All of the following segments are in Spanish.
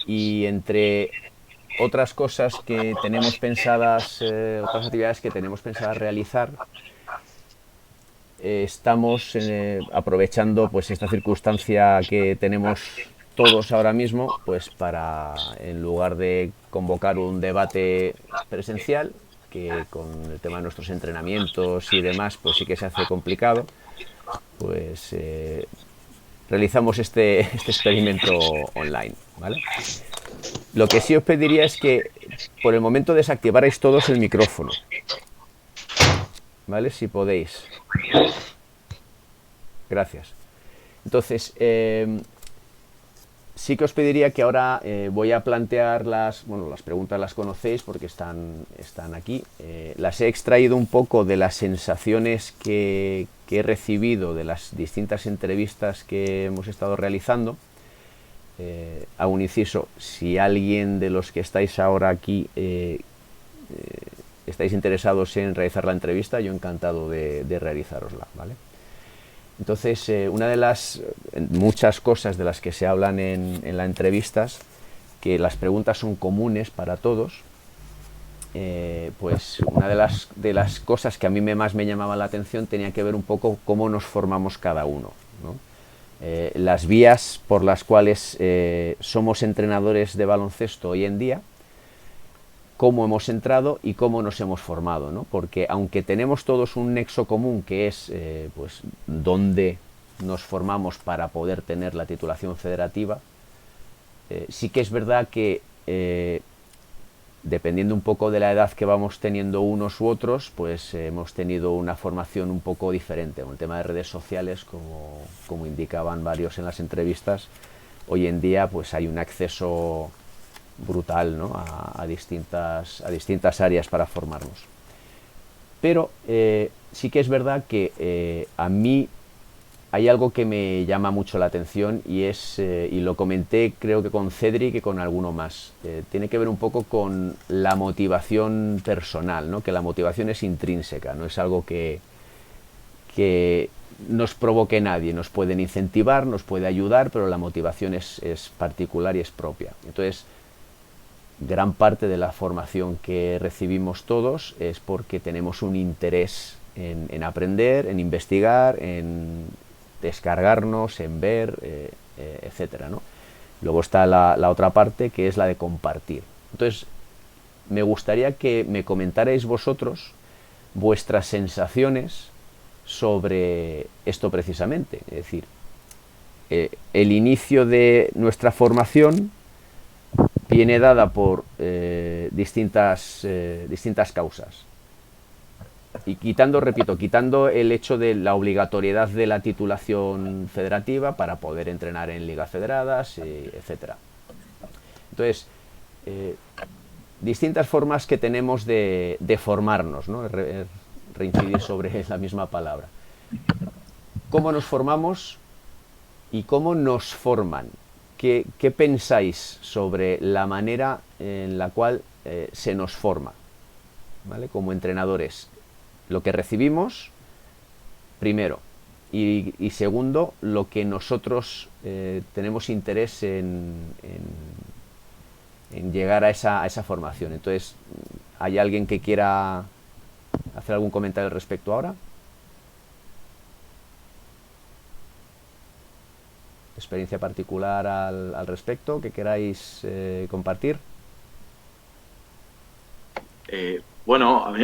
Y entre otras cosas que tenemos pensadas, otras actividades que tenemos pensadas realizar, estamos aprovechando pues esta circunstancia que tenemos todos ahora mismo, pues para, en lugar de convocar un debate presencial, que con el tema de nuestros entrenamientos y demás, pues sí que se hace complicado, pues realizamos este experimento online, ¿vale? Lo que sí os pediría es que por el momento desactivarais todos el micrófono, ¿vale? Si podéis. Gracias. Entonces, sí que os pediría que ahora voy a plantear las preguntas las conocéis porque están aquí. Las he extraído un poco de las sensaciones que he recibido de las distintas entrevistas que hemos estado realizando. Hago un inciso, si alguien de los que estáis ahora aquí estáis interesados en realizar la entrevista, yo encantado de realizarosla, ¿vale? Entonces, una de las muchas cosas de las que se hablan en las entrevistas, que las preguntas son comunes para todos, pues una de las cosas que a mí más me llamaba la atención tenía que ver un poco cómo nos formamos cada uno, ¿no? Las vías por las cuales somos entrenadores de baloncesto hoy en día, cómo hemos entrado y cómo nos hemos formado, ¿no? Porque aunque tenemos todos un nexo común que es pues dónde nos formamos para poder tener la titulación federativa, sí que es verdad que dependiendo un poco de la edad que vamos teniendo unos u otros, pues hemos tenido una formación un poco diferente. Con el tema de redes sociales, como indicaban varios en las entrevistas, hoy en día pues hay un acceso brutal, ¿no? A distintas áreas para formarnos. Pero sí que es verdad que a mí hay algo que me llama mucho la atención y lo comenté creo que con Cedric y con alguno más. Tiene que ver un poco con la motivación personal, ¿no? Que la motivación es intrínseca, no es algo que nos provoque nadie. Nos pueden incentivar, nos puede ayudar, pero la motivación es particular y es propia. Entonces, gran parte de la formación que recibimos todos es porque tenemos un interés en aprender, en investigar, en descargarnos, en ver, etcétera, ¿no? Luego está la otra parte que es la de compartir. Entonces, me gustaría que me comentarais vosotros vuestras sensaciones sobre esto precisamente. Es decir, el inicio de nuestra formación viene dada por distintas causas. Y quitando el hecho de la obligatoriedad de la titulación federativa para poder entrenar en ligas federadas, etcétera. Entonces, eh, distintas formas que tenemos de formarnos, ¿no? Reincidir sobre la misma palabra. ¿Cómo nos formamos y cómo nos forman? ¿Qué pensáis sobre la manera en la cual se nos forma, ¿vale? Como entrenadores? Lo que recibimos, primero. Y segundo, lo que nosotros tenemos interés en llegar a esa formación. Entonces, ¿hay alguien que quiera hacer algún comentario al respecto ahora? ¿Experiencia particular al respecto que queráis compartir? Bueno,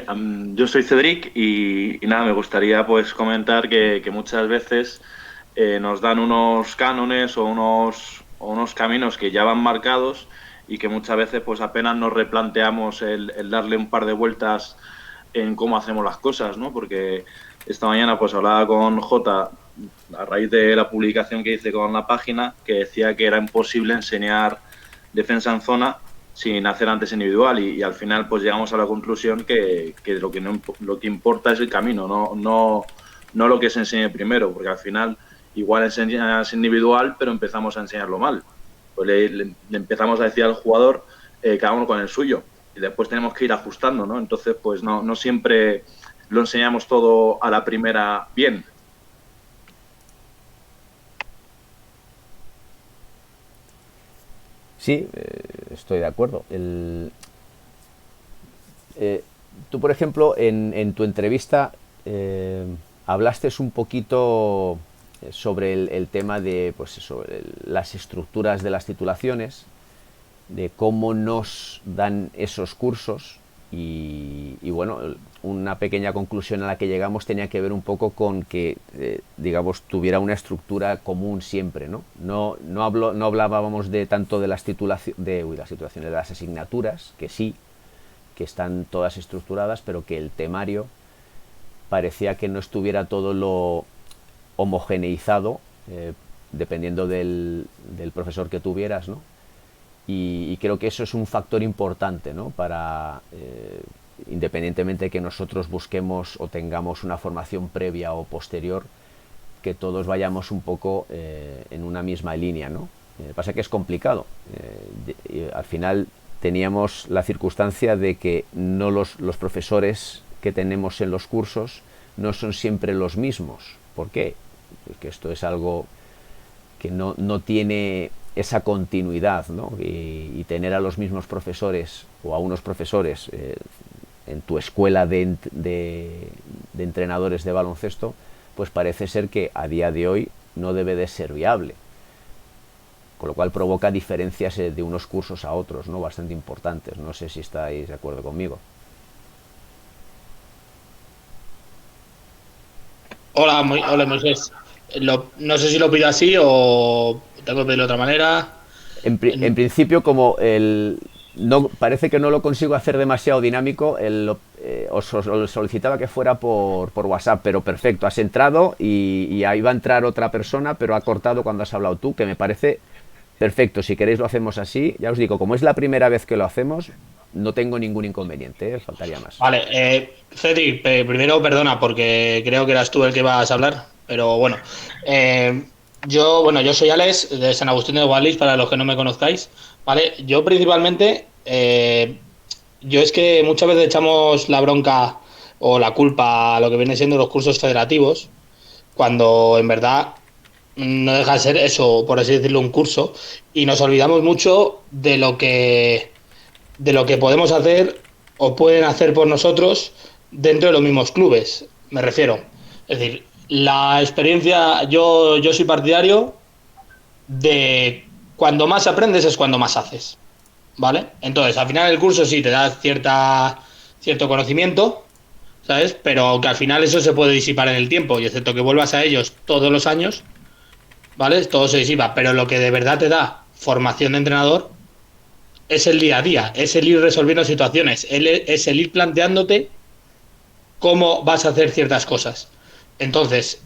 yo soy Cedric y nada, me gustaría pues comentar que muchas veces nos dan unos cánones o unos caminos que ya van marcados y que muchas veces pues apenas nos replanteamos el darle un par de vueltas en cómo hacemos las cosas, ¿no? Porque esta mañana pues hablaba con Jota a raíz de la publicación que hice con la página que decía que era imposible enseñar defensa en zona sin hacer antes individual y al final pues llegamos a la conclusión que lo que no, lo que importa es el camino, no lo que se enseñe primero, porque al final igual enseñas individual pero empezamos a enseñarlo mal. Pues le empezamos a decir al jugador cada uno con el suyo y después tenemos que ir ajustando, ¿no? Entonces pues no siempre lo enseñamos todo a la primera bien. Sí, estoy de acuerdo. Tú, por ejemplo, en tu entrevista hablaste un poquito sobre el tema de pues, sobre las estructuras de las titulaciones, de cómo nos dan esos cursos y bueno, una pequeña conclusión a la que llegamos tenía que ver un poco con que, digamos, tuviera una estructura común siempre, ¿no? No hablábamos de tanto de las titulaciones, de las asignaturas, que sí, que están todas estructuradas, pero que el temario parecía que no estuviera todo lo homogeneizado, dependiendo del profesor que tuvieras, ¿no? Y creo que eso es un factor importante, ¿no? Para, independientemente de que nosotros busquemos o tengamos una formación previa o posterior, que todos vayamos un poco en una misma línea, ¿no? Pasa que es complicado. Al final teníamos la circunstancia de que no los profesores que tenemos en los cursos no son siempre los mismos. ¿Por qué? Porque esto es algo que no tiene esa continuidad, ¿no? Y tener a los mismos profesores o a unos profesores en tu escuela de entrenadores de baloncesto, pues parece ser que a día de hoy no debe de ser viable. Con lo cual provoca diferencias de unos cursos a otros, ¿no? Bastante importantes. No sé si estáis de acuerdo conmigo. Hola Moisés. No sé si lo pido así o tengo que pedirlo de otra manera. En principio, como no, parece que no lo consigo hacer demasiado dinámico, os solicitaba que fuera por WhatsApp, pero perfecto, has entrado y ahí va a entrar otra persona, pero ha cortado cuando has hablado tú, que me parece perfecto. Si queréis lo hacemos así. Ya os digo, como es la primera vez que lo hacemos, no tengo ningún inconveniente, faltaría más. Vale, Cedric, primero perdona porque creo que eras tú el que ibas a hablar, pero bueno. Yo soy Alex de San Agustín de Guadalix, para los que no me conozcáis, ¿vale? Yo principalmente, yo es que muchas veces echamos la bronca o la culpa a lo que viene siendo los cursos federativos, cuando en verdad no deja de ser eso, por así decirlo, un curso, y nos olvidamos mucho de lo que podemos hacer o pueden hacer por nosotros dentro de los mismos clubes, me refiero. Es decir, la experiencia, yo soy partidario de cuando más aprendes es cuando más haces, ¿vale? Entonces, al final el curso sí te da cierto conocimiento, ¿sabes? Pero que al final eso se puede disipar en el tiempo, y excepto que vuelvas a ellos todos los años, ¿vale? Todo se disipa, pero lo que de verdad te da formación de entrenador es el día a día, es el ir resolviendo situaciones, es el ir planteándote cómo vas a hacer ciertas cosas. Entonces,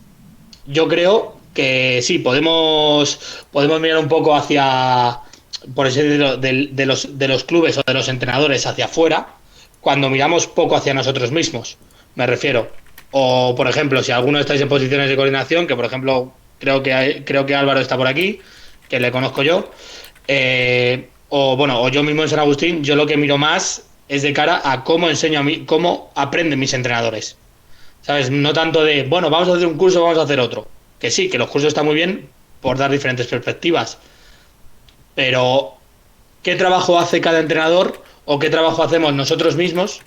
yo creo que sí, podemos mirar un poco hacia, por así decirlo, de los clubes o de los entrenadores hacia afuera, cuando miramos poco hacia nosotros mismos, me refiero. O, por ejemplo, si alguno estáis en posiciones de coordinación, que por ejemplo creo que Álvaro está por aquí, que le conozco yo, o yo mismo en San Agustín, yo lo que miro más es de cara a cómo enseño a mí, cómo aprenden mis entrenadores. ¿Sabes? No tanto de, bueno, vamos a hacer un curso, vamos a hacer otro. Que sí, que los cursos están muy bien por dar diferentes perspectivas. Pero, ¿qué trabajo hace cada entrenador o qué trabajo hacemos nosotros mismos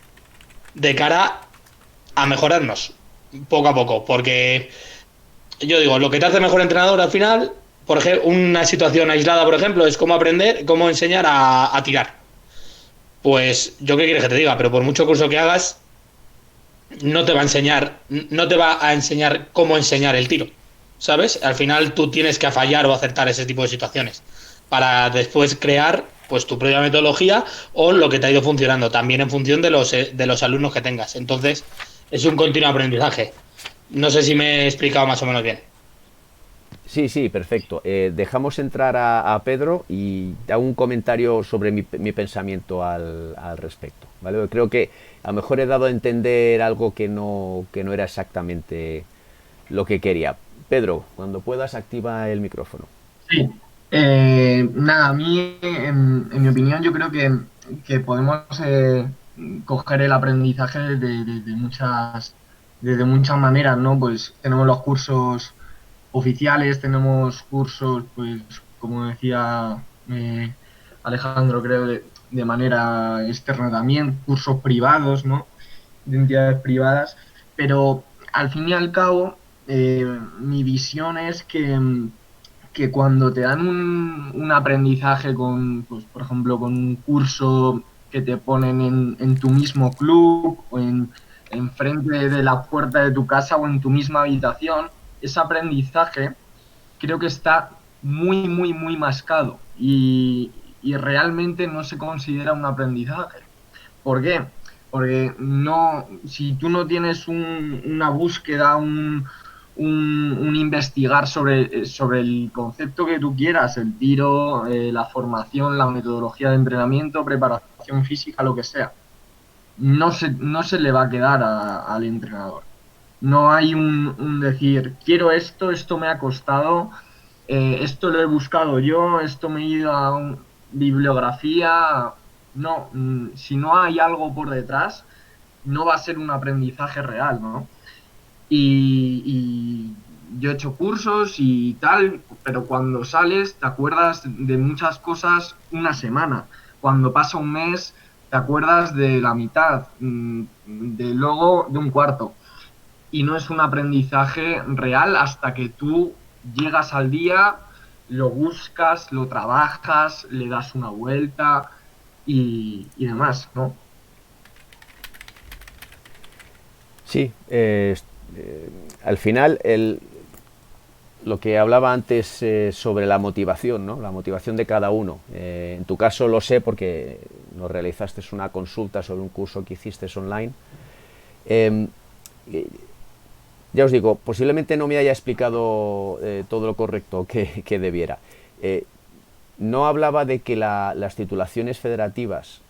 de cara a mejorarnos poco a poco? Porque yo digo, lo que te hace mejor entrenador al final, por ejemplo, una situación aislada, por ejemplo, es cómo aprender, cómo enseñar a tirar. Pues yo qué quieres que te diga, pero por mucho curso que hagas, no te va a enseñar cómo enseñar el tiro, ¿sabes? Al final tú tienes que fallar o acertar ese tipo de situaciones para después crear pues tu propia metodología o lo que te ha ido funcionando, también en función de los alumnos que tengas. Entonces, es un continuo aprendizaje. No sé si me he explicado más o menos bien. Sí, sí, perfecto. Dejamos entrar a Pedro y hago un comentario sobre mi pensamiento al respecto, ¿vale? Creo que a lo mejor he dado a entender algo que no era exactamente lo que quería. Pedro, cuando puedas, activa el micrófono. Sí, nada, a mí, en mi opinión, yo creo que podemos coger el aprendizaje desde muchas maneras, ¿no? Pues tenemos los cursos oficiales, tenemos cursos, pues, como decía Alejandro, creo, de manera externa también, cursos privados, ¿no? De entidades privadas, pero al fin y al cabo, mi visión es que cuando te dan un aprendizaje con, pues, por ejemplo, con un curso que te ponen en tu mismo club o en frente de la puerta de tu casa o en tu misma habitación, ese aprendizaje creo que está muy, muy, muy mascado y realmente no se considera un aprendizaje. ¿Por qué? Porque no, si tú no tienes una búsqueda, un investigar sobre el concepto que tú quieras, el tiro, la formación, la metodología de entrenamiento, preparación física, lo que sea, no se le va a quedar al entrenador. No hay un decir, quiero esto, esto me ha costado, esto lo he buscado yo, esto me he ido a bibliografía. No, si no hay algo por detrás, no va a ser un aprendizaje real, ¿no? Y yo he hecho cursos y tal, pero cuando sales te acuerdas de muchas cosas una semana. Cuando pasa un mes te acuerdas de la mitad, de luego de un cuarto. Y no es un aprendizaje real hasta que tú llegas al día, lo buscas, lo trabajas, le das una vuelta y demás, ¿no? Sí, al final lo que hablaba antes sobre la motivación, ¿no? La motivación de cada uno. En tu caso lo sé porque nos realizaste una consulta sobre un curso que hiciste online. Eh, ya os digo, posiblemente no me haya explicado todo lo correcto que debiera. No hablaba de que las titulaciones federativas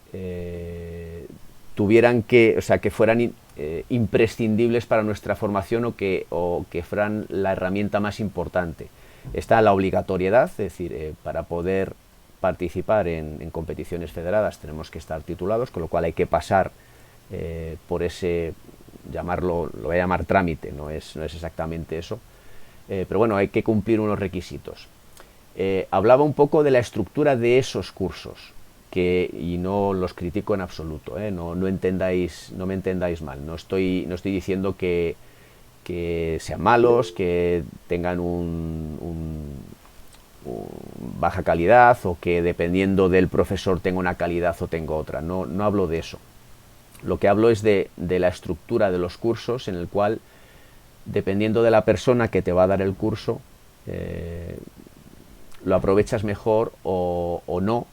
tuvieran que, o sea, que fueran imprescindibles para nuestra formación o que fueran la herramienta más importante. Está la obligatoriedad, es decir, para poder participar en competiciones federadas tenemos que estar titulados, con lo cual hay que pasar por ese, llamarlo, lo voy a llamar trámite, no es exactamente eso, pero bueno, hay que cumplir unos requisitos. Hablaba un poco de la estructura de esos cursos, y no los critico en absoluto, no me entendáis mal, no estoy diciendo que sean malos, que tengan baja calidad o que dependiendo del profesor tenga una calidad o tenga otra, no hablo de eso. Lo que hablo es de la estructura de los cursos, en el cual, dependiendo de la persona que te va a dar el curso, lo aprovechas mejor o no,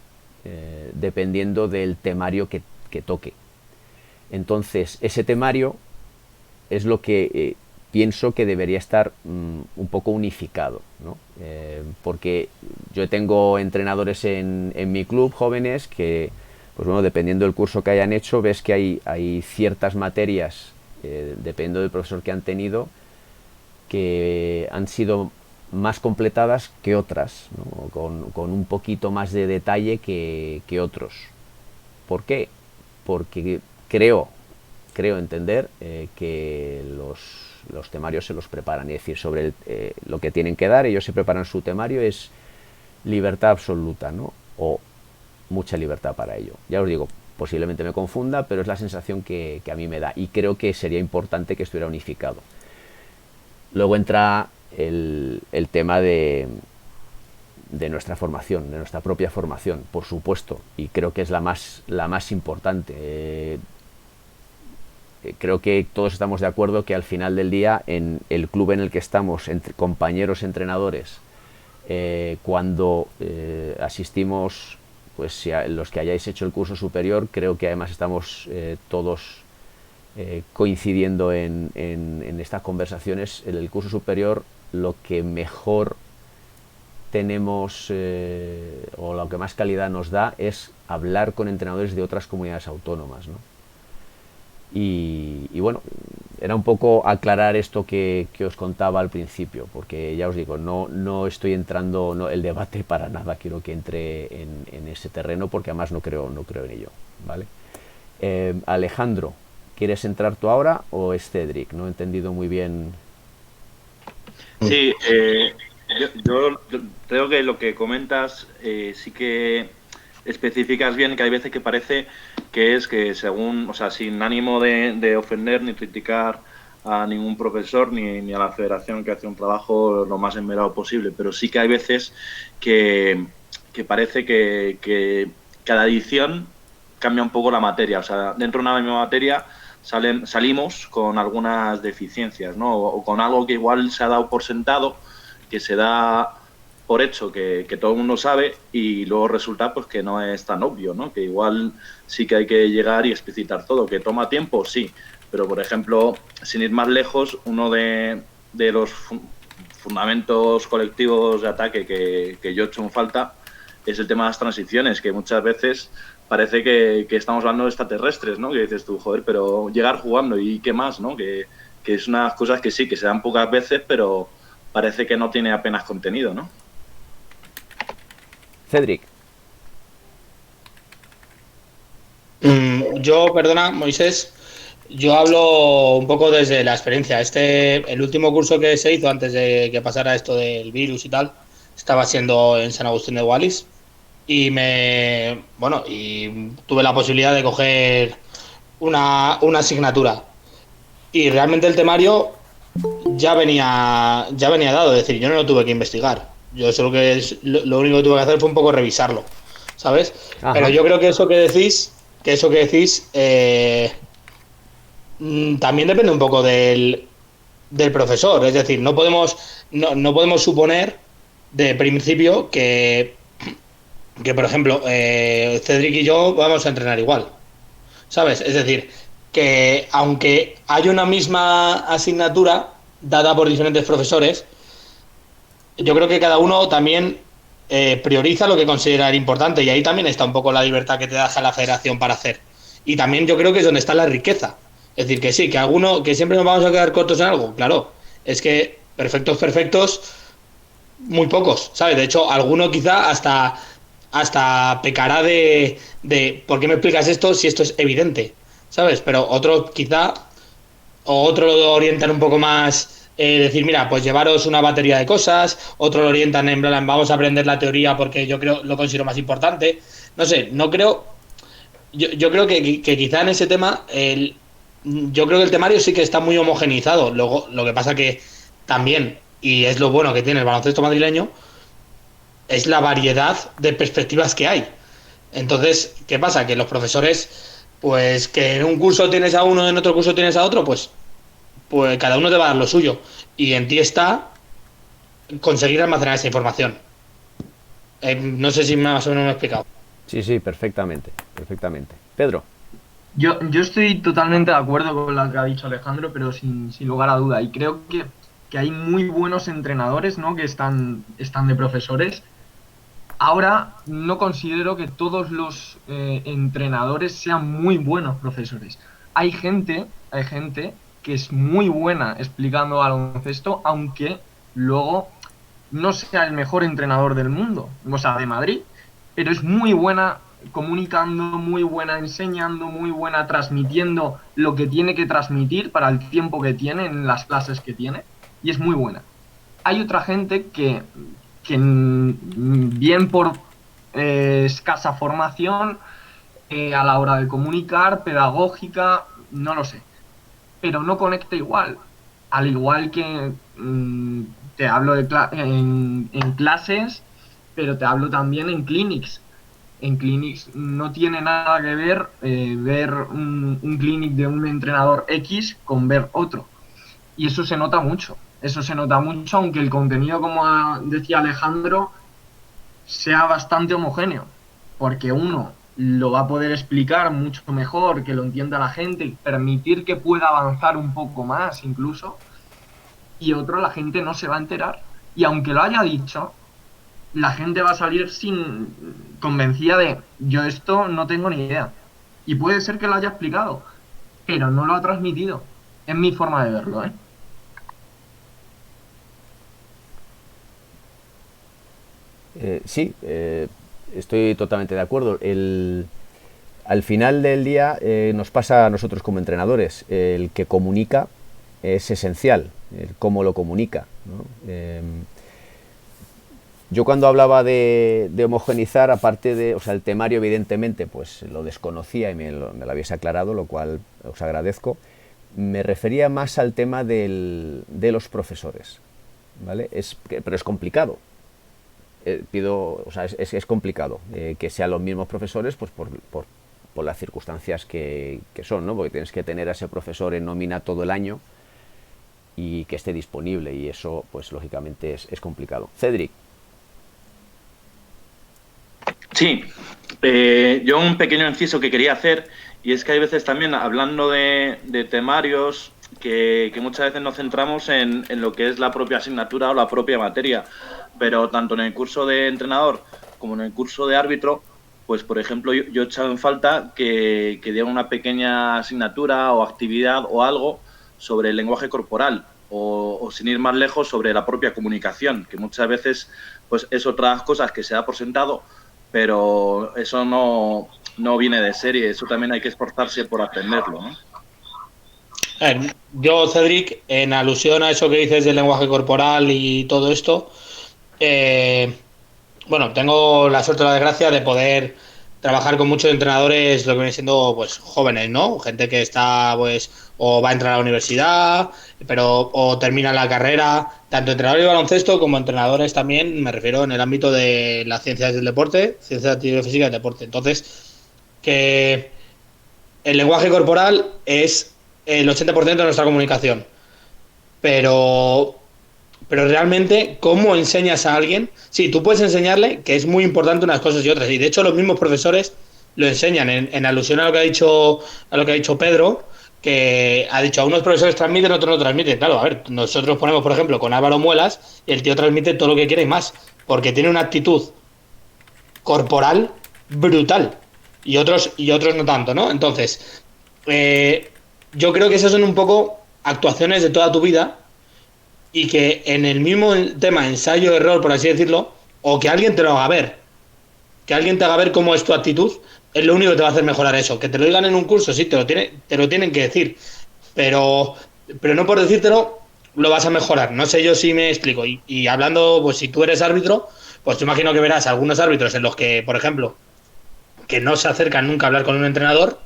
dependiendo del temario que toque. Entonces, ese temario es lo que pienso que debería estar un poco unificado, ¿no? Porque yo tengo entrenadores en mi club, jóvenes, que, pues bueno, dependiendo del curso que hayan hecho, ves que hay ciertas materias, dependiendo del profesor que han tenido, que han sido más completadas que otras, ¿no? Con un poquito más de detalle que otros. ¿Por qué? Porque creo entender que los temarios se los preparan, es decir, sobre lo que tienen que dar, ellos se preparan su temario, es libertad absoluta, ¿no? O mucha libertad para ello. Ya os digo, posiblemente me confunda, pero es la sensación que a mí me da, y creo que sería importante que estuviera unificado. Luego entra el tema de nuestra formación, de nuestra propia formación, por supuesto, y creo que es la más importante. Creo que todos estamos de acuerdo que al final del día, en el club en el que estamos, entre compañeros entrenadores, cuando asistimos, pues si los que hayáis hecho el curso superior, creo que además estamos todos coincidiendo en estas conversaciones. En el curso superior, lo que mejor tenemos o lo que más calidad nos da es hablar con entrenadores de otras comunidades autónomas, ¿no? Y bueno, era un poco aclarar esto que os contaba al principio, porque ya os digo, no estoy entrando el debate para nada, quiero que entre en ese terreno, porque además no creo en ello, ¿vale? Alejandro, ¿quieres entrar tú ahora o es Cedric? No he entendido muy bien. Sí, yo creo que lo que comentas sí que especificas bien que hay veces que parece que es que según, o sea, sin ánimo de ofender ni criticar a ningún profesor ni a la federación, que hace un trabajo lo más esmerado posible, pero sí que hay veces que parece que cada edición cambia un poco la materia, o sea, dentro de una misma materia salimos con algunas deficiencias, ¿no? O con algo que igual se ha dado por sentado, que se da por hecho que todo el mundo sabe, y luego resulta pues que no es tan obvio, ¿no? Que igual sí que hay que llegar y explicitar todo, que toma tiempo, sí, pero por ejemplo, sin ir más lejos, uno de los fundamentos colectivos de ataque que yo he hecho en falta es el tema de las transiciones, que muchas veces parece que estamos hablando de extraterrestres, ¿no? Que dices tú, joder, pero llegar jugando y qué más, ¿no? Que es unas cosas que sí, que se dan pocas veces, pero parece que no tiene apenas contenido, ¿no? Cedric. Yo, perdona, Moisés, yo hablo un poco desde la experiencia. El último curso que se hizo antes de que pasara esto del virus y tal, estaba siendo en San Agustín de Guadix, y y tuve la posibilidad de coger una asignatura, y realmente el temario ya venía dado, es decir, yo no lo tuve que investigar. Yo solo lo único que tuve que hacer fue un poco revisarlo, ¿sabes? Ajá. Pero yo creo que eso que decís también depende un poco del profesor. Es decir, no podemos suponer de principio que por ejemplo, Cedric y yo vamos a entrenar igual, ¿sabes? Es decir, que aunque hay una misma asignatura dada por diferentes profesores, yo creo que cada uno también prioriza lo que considera importante, y ahí también está un poco la libertad que te deja la federación para hacer. Y también yo creo que es donde está la riqueza. Es decir, que sí, que siempre nos vamos a quedar cortos en algo, claro. Es que perfectos, muy pocos, ¿sabes? De hecho, alguno quizá hasta pecará de ¿por qué me explicas esto si esto es evidente? ¿Sabes? Pero otro quizá, o otro lo orientan un poco más, decir, mira, pues llevaros una batería de cosas, otro lo orientan en plan, vamos a aprender la teoría porque yo lo considero más importante. No sé, no creo, yo creo que quizá en ese tema, yo creo que el temario sí que está muy homogeneizado. Luego, lo que pasa que también, y es lo bueno que tiene el baloncesto madrileño, es la variedad de perspectivas que hay. Entonces, ¿qué pasa? Que los profesores, pues que en un curso tienes a uno, en otro curso tienes a otro, pues cada uno te va a dar lo suyo. Y en ti está conseguir almacenar esa información. No sé si más o menos me he explicado. Sí, perfectamente. Pedro. Yo estoy totalmente de acuerdo con lo que ha dicho Alejandro, pero sin lugar a duda. Y creo que hay muy buenos entrenadores, ¿no? Que están de profesores. Ahora no considero que todos los entrenadores sean muy buenos profesores. Hay gente que es muy buena explicando baloncesto, aunque luego no sea el mejor entrenador del mundo, o sea, de Madrid, pero es muy buena comunicando, muy buena enseñando, muy buena transmitiendo lo que tiene que transmitir para el tiempo que tiene en las clases que tiene, y es muy buena. Hay otra gente que bien por escasa formación a la hora de comunicar, pedagógica, no lo sé, pero no conecta igual. Al igual que te hablo en clases, pero te hablo también en clinics. En clinics no tiene nada que ver ver un clinic de un entrenador X con ver otro. Y eso se nota mucho. Aunque el contenido, como decía Alejandro, sea bastante homogéneo, porque uno lo va a poder explicar mucho mejor, que lo entienda la gente, permitir que pueda avanzar un poco más incluso, y otro la gente no se va a enterar. Y aunque lo haya dicho, la gente va a salir convencida de yo esto no tengo ni idea. Y puede ser que lo haya explicado, pero no lo ha transmitido. Es mi forma de verlo, ¿eh? Sí, estoy totalmente de acuerdo. Al final del día nos pasa a nosotros como entrenadores. El que comunica es esencial, el cómo lo comunica, ¿no? Yo cuando hablaba de homogeneizar, aparte de, o sea, el temario evidentemente pues lo desconocía y me lo habéis aclarado, lo cual os agradezco. Me refería más al tema de los profesores, ¿vale? Pero es complicado. O sea, es complicado que sean los mismos profesores, pues por las circunstancias que son, ¿no? Porque tienes que tener a ese profesor en nómina todo el año y que esté disponible, y eso, pues lógicamente es complicado. Cedric. Sí, yo un pequeño inciso que quería hacer, y es que hay veces también, hablando de temarios, que muchas veces nos centramos en lo que es la propia asignatura o la propia materia, pero tanto en el curso de entrenador como en el curso de árbitro, pues por ejemplo yo he echado en falta que dieran una pequeña asignatura o actividad o algo sobre el lenguaje corporal, o sin ir más lejos sobre la propia comunicación, que muchas veces pues es otras cosas que se da por sentado, pero eso no viene de serie, eso también hay que esforzarse por aprenderlo, ¿no? Yo, Cedric, en alusión a eso que dices del lenguaje corporal y todo esto, bueno, tengo la suerte o la desgracia de poder trabajar con muchos entrenadores, lo que viene siendo pues jóvenes, ¿no? Gente que está pues o va a entrar a la universidad, pero o termina la carrera, tanto entrenadores de baloncesto como entrenadores también, me refiero en el ámbito de las ciencias del deporte, ciencias de actividad física y del deporte. Entonces, que el lenguaje corporal es el 80% de nuestra comunicación, pero realmente, ¿cómo enseñas a alguien? Sí, tú puedes enseñarle que es muy importante unas cosas y otras. Y de hecho, los mismos profesores lo enseñan en alusión a lo que ha dicho Pedro, que ha dicho a unos profesores transmiten, otros no transmiten. Claro, a ver, nosotros ponemos, por ejemplo, con Álvaro Muelas, y el tío transmite todo lo que quiere y más, porque tiene una actitud corporal brutal. Y otros no tanto, ¿no? Entonces, yo creo que esas son un poco actuaciones de toda tu vida y que en el mismo tema ensayo-error, por así decirlo, o que alguien te lo haga ver, que alguien te haga ver cómo es tu actitud, es lo único que te va a hacer mejorar eso. Que te lo digan en un curso, sí, te lo tienen que decir, pero, pero no por decírtelo lo vas a mejorar. No sé yo si me explico. Y hablando, pues si tú eres árbitro, pues te imagino que verás algunos árbitros en los que, por ejemplo, que no se acercan nunca a hablar con un entrenador,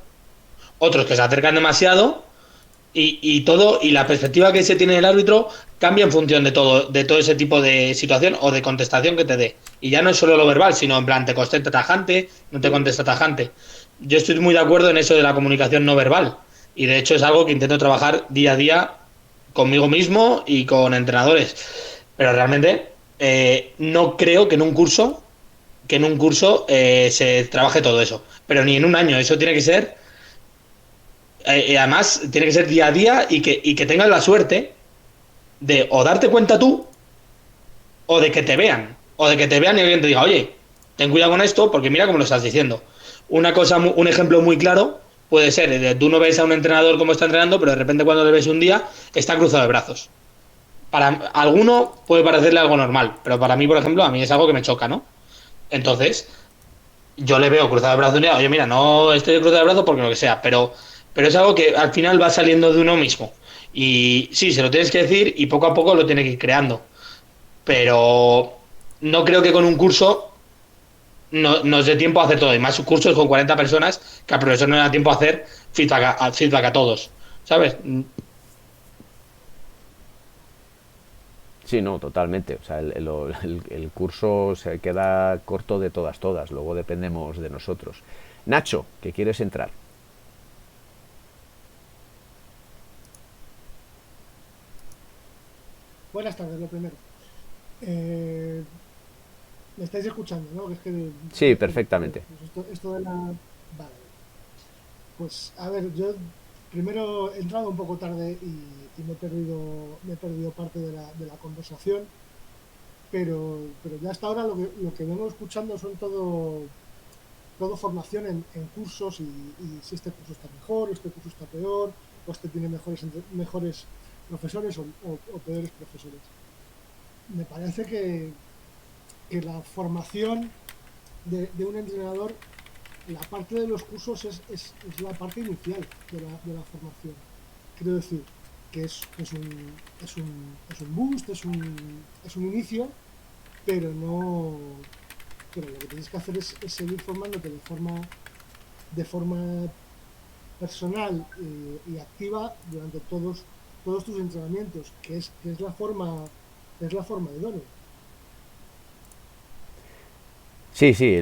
otros que se acercan demasiado y la perspectiva que se tiene del árbitro cambia en función de todo ese tipo de situación o de contestación que te dé. Y ya no es solo lo verbal, sino en plan, te contesta tajante, no te contesta tajante. Yo estoy muy de acuerdo en eso de la comunicación no verbal. Y de hecho es algo que intento trabajar día a día conmigo mismo y con entrenadores. Pero realmente no creo que en un curso se trabaje todo eso. Pero ni en un año, eso tiene que ser además tiene que ser día a día y que tengas la suerte de o darte cuenta tú o de que te vean. O de que te vean y alguien te diga, oye, ten cuidado con esto porque mira cómo lo estás diciendo. Una cosa, un ejemplo muy claro puede ser, tú no ves a un entrenador cómo está entrenando, pero de repente cuando le ves un día está cruzado de brazos. Para alguno puede parecerle algo normal, pero para mí, por ejemplo, a mí es algo que me choca, ¿no? Entonces, yo le veo cruzado de brazos un día, oye, mira, no estoy cruzado de brazos porque lo que sea, pero es algo que al final va saliendo de uno mismo. Y sí, se lo tienes que decir y poco a poco lo tienes que ir creando. Pero no creo que con un curso nos dé tiempo a hacer todo. Y más cursos con 40 personas que al profesor no le da tiempo a hacer feedback a todos. ¿Sabes? Sí, no, totalmente. O sea, el curso se queda corto de todas. Luego dependemos de nosotros. Nacho, que quieres entrar. Buenas tardes, lo primero. ¿Me estáis escuchando, no? Que es que, Sí, perfectamente. pues esto de la... Vale. Pues, a ver, yo primero he entrado un poco tarde y me he perdido parte de la conversación, pero ya hasta ahora lo que vengo escuchando son todo formación en cursos y si este curso está mejor, o este curso está peor, o este tiene mejores profesores o peores profesores. Me parece que la formación de un entrenador, la parte de los cursos es la parte inicial de la formación. Quiero decir que es un boost, es un inicio, pero no, pero lo que tienes que hacer es seguir formándote de forma personal y activa durante todos tus entrenamientos, que es la forma idónea. Sí, sí,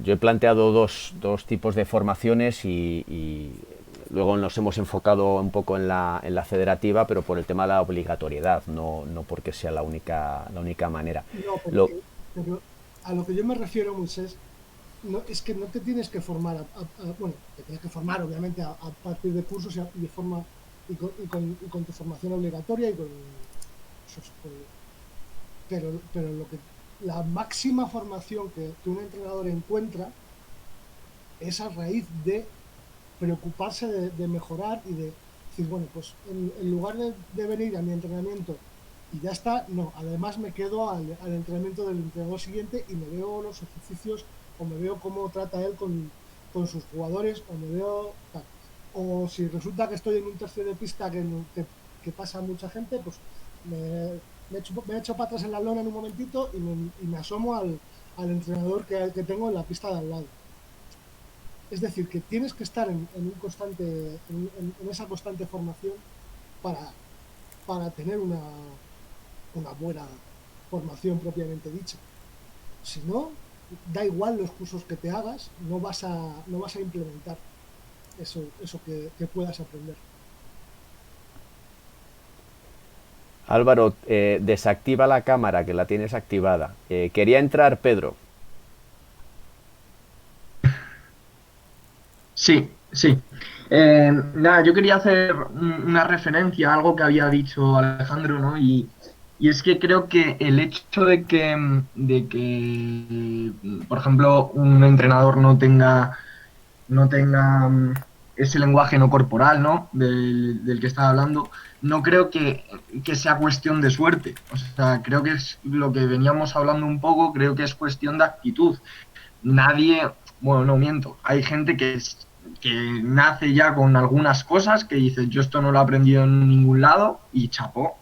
yo he planteado dos tipos de formaciones y luego nos hemos enfocado un poco en la federativa, pero por el tema de la obligatoriedad, no porque sea la única manera. No, Lo, pero a lo que yo me refiero, Moisés, no, es que no te tienes que formar, bueno, te tienes que formar obviamente a partir de cursos y de forma y con tu formación obligatoria y pero lo que la máxima formación que un entrenador encuentra es a raíz de preocuparse de mejorar y de decir, bueno, pues en lugar de venir a mi entrenamiento y ya está, no, además me quedo al entrenamiento del entrenador siguiente y me veo los ejercicios o me veo cómo trata él con sus jugadores o me veo tal. O si resulta que estoy en un tercio de pista que pasa mucha gente, pues me echo para atrás en la lona en un momentito y me asomo al entrenador que tengo en la pista de al lado. Es decir, que tienes que estar en esa constante formación para, para tener una buena formación propiamente dicha. Si no, da igual los cursos que te hagas, no vas a implementar eso que puedas aprender. Álvaro, desactiva la cámara, que la tienes activada. Quería entrar Pedro. Sí, sí. Nada, yo quería hacer una referencia a algo que había dicho Alejandro, ¿no? Y es que creo que el hecho de que, por ejemplo, un entrenador no tenga ese lenguaje no corporal, ¿no? Del que estaba hablando, no creo que sea cuestión de suerte. O sea, creo que es lo que veníamos hablando un poco, creo que es cuestión de actitud. Nadie, bueno, no miento, hay gente que nace ya con algunas cosas que dice, yo esto no lo he aprendido en ningún lado y chapó,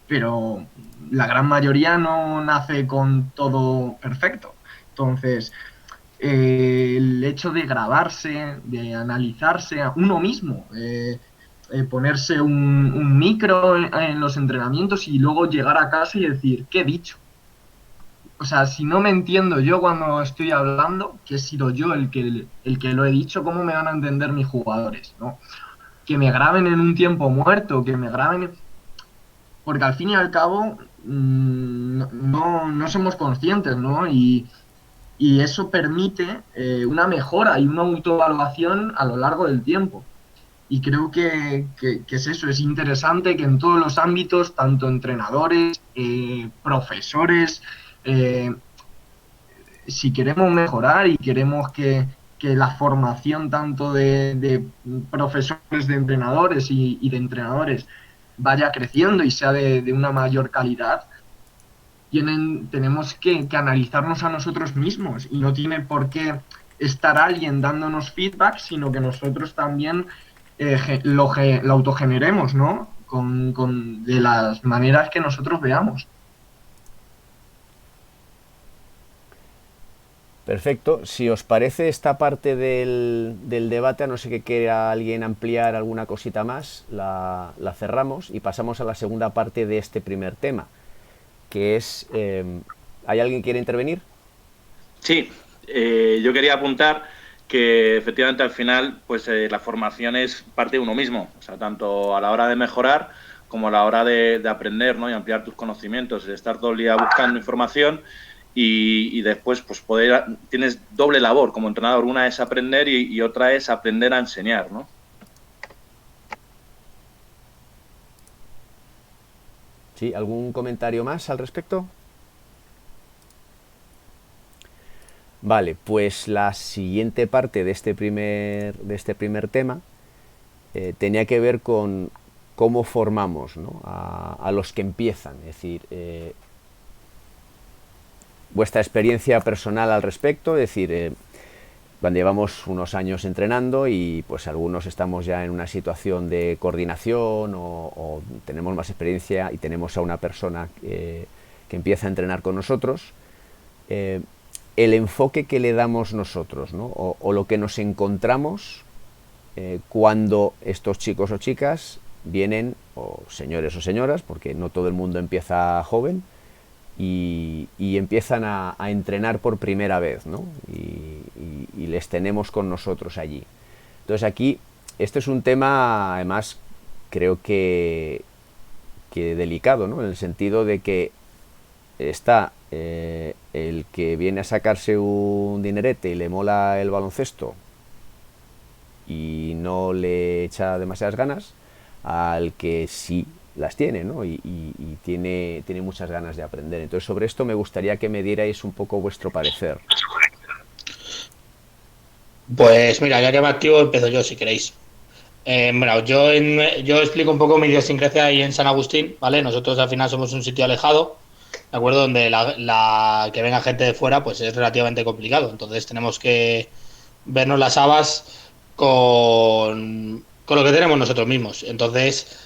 pero la gran mayoría no nace con todo perfecto. Entonces, el hecho de grabarse, de analizarse a uno mismo, ponerse un micro en los entrenamientos y luego llegar a casa y decir, ¿qué he dicho? O sea, si no me entiendo yo cuando estoy hablando, que he sido yo el que lo he dicho, ¿cómo me van a entender mis jugadores? ¿No? Que me graben en un tiempo muerto, que me graben... Porque al fin y al cabo no somos conscientes, ¿no? Y eso permite una mejora y una autoevaluación a lo largo del tiempo. Y creo que es eso, es interesante que en todos los ámbitos, tanto entrenadores, profesores, eh, si queremos mejorar y queremos que la formación tanto de profesores, de entrenadores y de entrenadores vaya creciendo y sea de una mayor calidad, tenemos que analizarnos a nosotros mismos y no tiene por qué estar alguien dándonos feedback, sino que nosotros también lo autogeneremos, ¿no? De las maneras que nosotros veamos. Perfecto. Si os parece esta parte del debate, a no ser que quiera alguien ampliar alguna cosita más, la cerramos y pasamos a la segunda parte de este primer tema, que es... ¿hay alguien que quiere intervenir? Sí, yo quería apuntar que efectivamente al final pues la formación es parte de uno mismo, o sea, tanto a la hora de mejorar como a la hora de aprender, ¿no? Y ampliar tus conocimientos, de estar todo el día buscando información y después pues tienes doble labor como entrenador, una es aprender y otra es aprender a enseñar, ¿no? ¿Sí? ¿Algún comentario más al respecto? Vale, pues la siguiente parte de este primer tema tenía que ver con cómo formamos, ¿no? a los que empiezan, es decir, vuestra experiencia personal al respecto, es decir, cuando llevamos unos años entrenando y pues algunos estamos ya en una situación de coordinación o tenemos más experiencia y tenemos a una persona que empieza a entrenar con nosotros, el enfoque que le damos nosotros, ¿no? o lo que nos encontramos cuando estos chicos o chicas vienen, o señores o señoras, porque no todo el mundo empieza joven, y empiezan a entrenar por primera vez, ¿no? y les tenemos con nosotros allí. Entonces aquí, este es un tema, además, creo que delicado, ¿no? En el sentido de que está el que viene a sacarse un dinerete y le mola el baloncesto y no le echa demasiadas ganas, al que sí las tiene, ¿no? y tiene muchas ganas de aprender. Entonces, sobre esto me gustaría que me dierais un poco vuestro parecer. Pues mira, ya que me activo, empiezo yo si queréis. Bueno, yo explico un poco mi idiosincrasia ahí en San Agustín, ¿vale? Nosotros al final somos un sitio alejado, ¿de acuerdo? Donde que venga gente de fuera pues es relativamente complicado. Entonces tenemos que vernos las habas con lo que tenemos nosotros mismos. Entonces,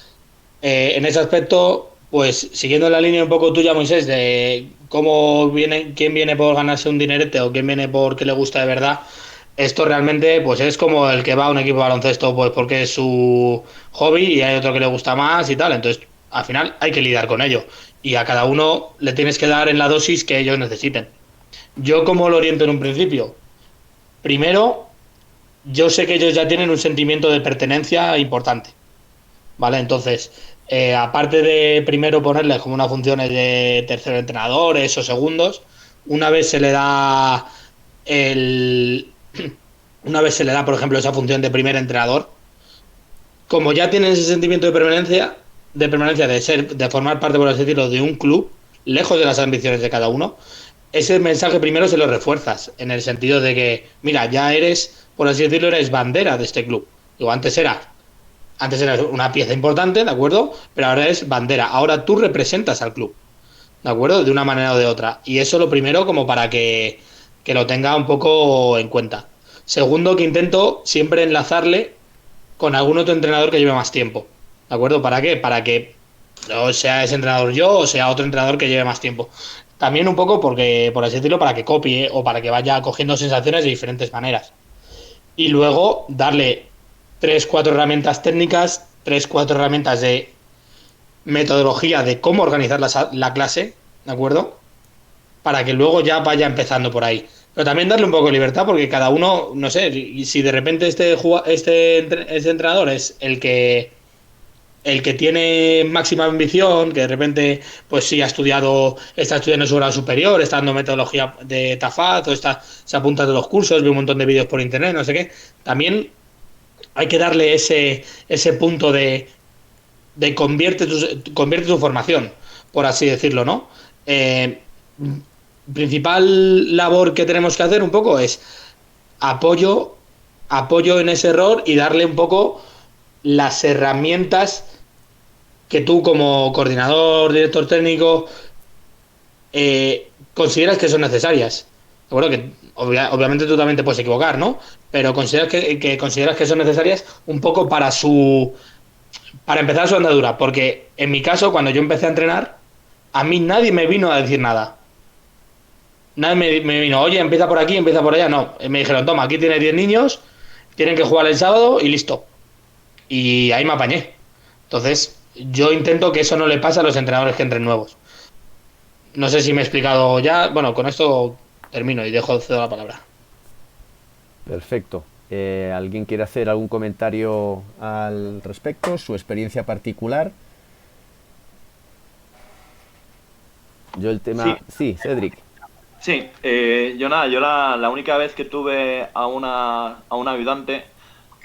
en ese aspecto, pues siguiendo la línea un poco tuya, Moisés, de quién viene por ganarse un dinerete o quién viene porque le gusta de verdad, esto realmente pues es como el que va a un equipo de baloncesto pues porque es su hobby y hay otro que le gusta más y tal. Entonces, al final hay que lidiar con ello y a cada uno le tienes que dar en la dosis que ellos necesiten. Yo, ¿cómo lo oriento en un principio? Primero, yo sé que ellos ya tienen un sentimiento de pertenencia importante, ¿vale? Entonces, aparte de primero ponerles como unas funciones de tercer entrenadores o segundos, una vez se le da por ejemplo, esa función de primer entrenador, como ya tienen ese sentimiento de permanencia de formar parte, por así decirlo, de un club, lejos de las ambiciones de cada uno, ese mensaje primero se lo refuerzas, en el sentido de que, mira, ya eres, por así decirlo, eres bandera de este club. Digo, antes era una pieza importante, ¿de acuerdo? Pero ahora es bandera. Ahora tú representas al club, ¿de acuerdo? De una manera o de otra. Y eso lo primero como para que lo tenga un poco en cuenta. Segundo, que intento siempre enlazarle con algún otro entrenador que lleve más tiempo, ¿de acuerdo? ¿Para qué? Para que o sea ese entrenador yo o sea otro entrenador que lleve más tiempo. También un poco porque, por así decirlo, para que copie o para que vaya cogiendo sensaciones de diferentes maneras. Y luego darle 3-4 herramientas técnicas, 3-4 herramientas de metodología de cómo organizar la clase, ¿de acuerdo? Para que luego ya vaya empezando por ahí. Pero también darle un poco de libertad porque cada uno, no sé, si de repente este entrenador es el que tiene máxima ambición, que de repente pues sí está estudiando su grado superior, está dando metodología de Tafaz, o se apunta a todos los cursos, ve un montón de vídeos por internet, no sé qué, también hay que darle ese punto de convierte tu formación, por así decirlo, ¿no? Principal labor que tenemos que hacer un poco es apoyo en ese error y darle un poco las herramientas que tú como coordinador, director técnico consideras que son necesarias. Bueno, que obviamente tú también te puedes equivocar, ¿no? Pero consideras que consideras que son necesarias un poco para empezar su andadura, porque en mi caso, cuando yo empecé a entrenar, a mí nadie me vino a decir nada. Nadie me vino, oye, empieza por aquí, empieza por allá. No, me dijeron, toma, aquí tienes 10 niños, tienen que jugar el sábado y listo. Y ahí me apañé. Entonces, yo intento que eso no le pase a los entrenadores que entren nuevos. No sé si me he explicado ya. Bueno, con esto termino y cedo la palabra. Perfecto. ¿Alguien quiere hacer algún comentario al respecto? ¿Su experiencia particular? Yo el tema... Sí, Cedric. Sí, yo la única vez que tuve a una ayudante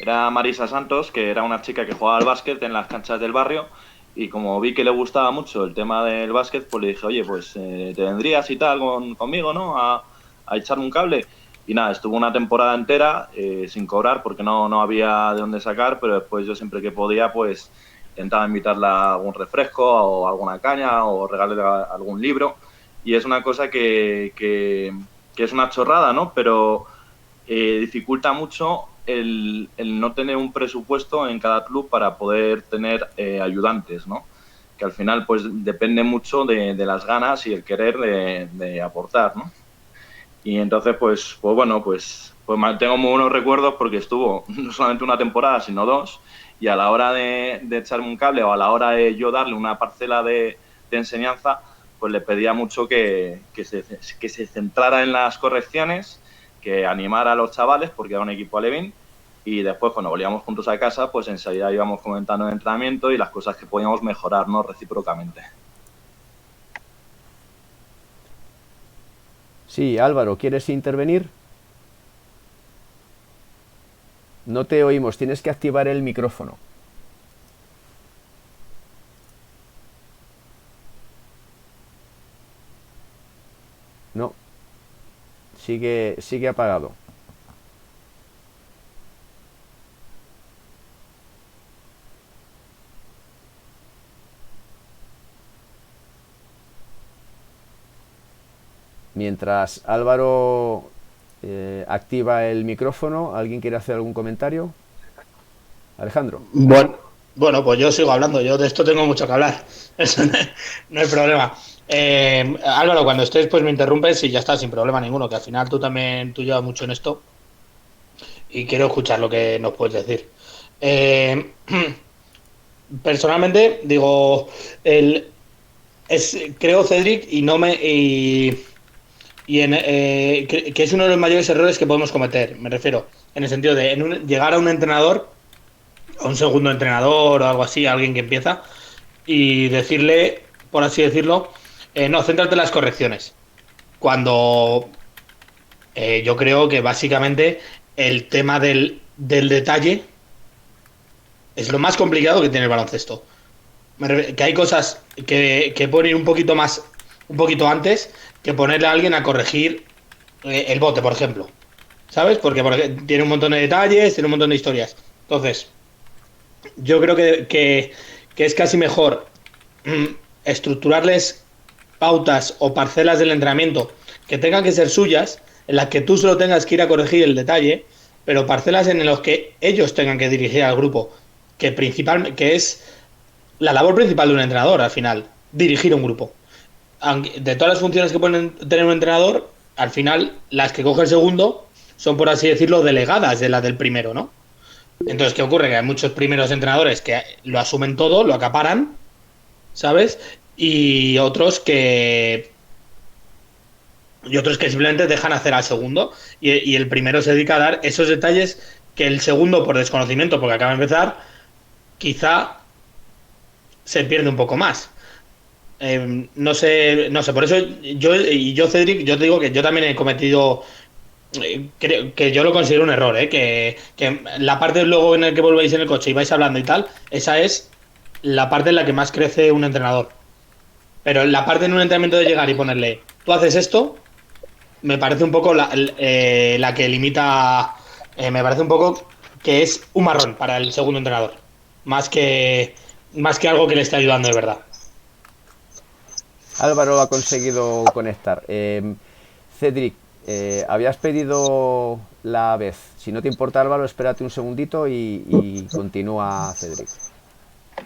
era Marisa Santos, que era una chica que jugaba al básquet en las canchas del barrio, y como vi que le gustaba mucho el tema del básquet, pues le dije, oye, pues te vendrías y tal conmigo, ¿no? A echarme un cable. Y nada, estuvo una temporada entera sin cobrar porque no había de dónde sacar, pero después yo siempre que podía, pues intentaba invitarla a algún refresco o alguna caña o regalarle algún libro. Y es una cosa que es una chorrada, ¿no? Pero dificulta mucho el no tener un presupuesto en cada club para poder tener ayudantes, ¿no? que al final pues depende mucho de las ganas y el querer de aportar, ¿no? Y entonces pues bueno, pues tengo muy buenos recuerdos porque estuvo no solamente una temporada, sino 2, y a la hora de echarme un cable o a la hora de yo darle una parcela de enseñanza, pues le pedía mucho que se centrara en las correcciones, que animara a los chavales, porque era un equipo alevín, y después cuando volvíamos juntos a casa, pues enseguida íbamos comentando el entrenamiento y las cosas que podíamos mejorar, ¿no? Recíprocamente. Sí, Álvaro, ¿quieres intervenir? No te oímos, tienes que activar el micrófono. No, sigue apagado. Mientras Álvaro activa el micrófono, ¿alguien quiere hacer algún comentario? Alejandro. Bueno, pues yo sigo hablando. Yo de esto tengo mucho que hablar. Eso no hay problema. Álvaro, cuando estés, pues me interrumpes y ya está, sin problema ninguno, que al final tú llevas mucho en esto y quiero escuchar lo que nos puedes decir. Personalmente, digo, creo, Cedric, que es uno de los mayores errores que podemos cometer. Me refiero en el sentido de llegar a un entrenador, a un segundo entrenador o algo así, a alguien que empieza, y decirle, por así decirlo, no, céntrate en las correcciones. Cuando yo creo que básicamente el tema del detalle es lo más complicado que tiene el baloncesto. Que hay cosas que pueden ir un poquito antes, que ponerle a alguien a corregir el bote, por ejemplo. ¿Sabes? Porque tiene un montón de detalles, tiene un montón de historias. Entonces, yo creo que es casi mejor estructurarles pautas o parcelas del entrenamiento que tengan que ser suyas, en las que tú solo tengas que ir a corregir el detalle, pero parcelas en las que ellos tengan que dirigir al grupo, que es la labor principal de un entrenador, al final, dirigir un grupo. De todas las funciones que pueden tener un entrenador, al final, las que coge el segundo son, por así decirlo, delegadas de las del primero, ¿no? Entonces, ¿qué ocurre? Que hay muchos primeros entrenadores que lo asumen todo, lo acaparan, ¿sabes? Y otros que simplemente dejan hacer al segundo, y el primero se dedica a dar esos detalles que el segundo, por desconocimiento, porque acaba de empezar, quizá se pierde un poco más. No sé, por eso yo, Cedric, yo te digo que yo también he cometido, creo que yo lo considero un error, que la parte luego en el que volvéis en el coche y vais hablando y tal, esa es la parte en la que más crece un entrenador. Pero la parte en un entrenamiento de llegar y ponerle, tú haces esto, me parece un poco la que limita, me parece un poco que es un marrón para el segundo entrenador, más que algo que le esté ayudando de verdad. Álvaro ha conseguido conectar. Cedric, habías pedido la vez. Si no te importa, Álvaro, espérate un segundito y continúa Cedric.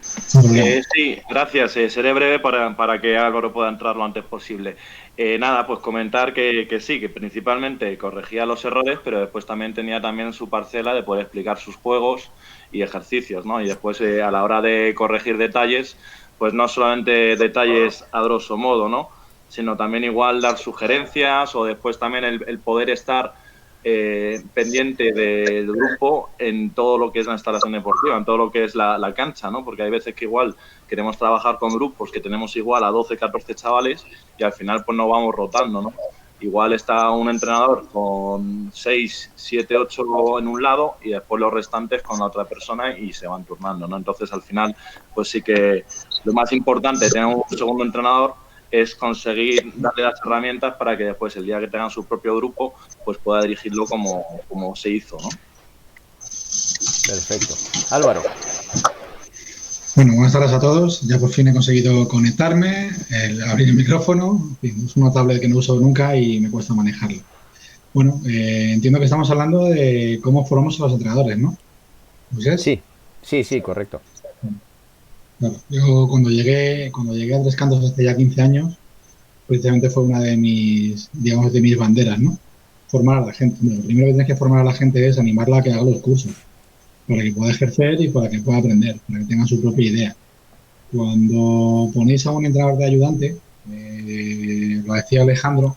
Sí, gracias. Seré breve para que Álvaro pueda entrar lo antes posible. Nada, pues comentar que sí, que principalmente corregía los errores, pero después también tenía su parcela de poder explicar sus juegos y ejercicios, ¿no? Y después a la hora de corregir detalles, pues no solamente detalles a grosso modo, ¿no? Sino también igual dar sugerencias o después también el poder estar pendiente del grupo en todo lo que es la instalación deportiva, en todo lo que es la cancha, ¿no? Porque hay veces que igual queremos trabajar con grupos que tenemos igual a 12, 14 chavales y al final pues nos vamos rotando, ¿no? Igual está un entrenador con 6, 7, 8 en un lado y después los restantes con la otra persona y se van turnando, ¿no? Entonces al final pues sí que lo más importante de tener un segundo entrenador es conseguir darle las herramientas para que después, el día que tengan su propio grupo, pues pueda dirigirlo como se hizo, ¿no? Perfecto. Álvaro. Bueno, buenas tardes a todos. Ya por fin he conseguido conectarme, abrir el micrófono. Es una tablet que no uso nunca y me cuesta manejarlo. Bueno, entiendo que estamos hablando de cómo formamos a los entrenadores, ¿no? Sí, correcto. Claro, yo cuando llegué a Tres Cantos hace ya 15 años, precisamente fue una de mis, digamos, de mis banderas, ¿no? Formar a la gente. Bueno, lo primero que tienes que formar a la gente es animarla a que haga los cursos, para que pueda ejercer y para que pueda aprender, para que tenga su propia idea. Cuando ponéis a un entrenador de ayudante, lo decía Alejandro,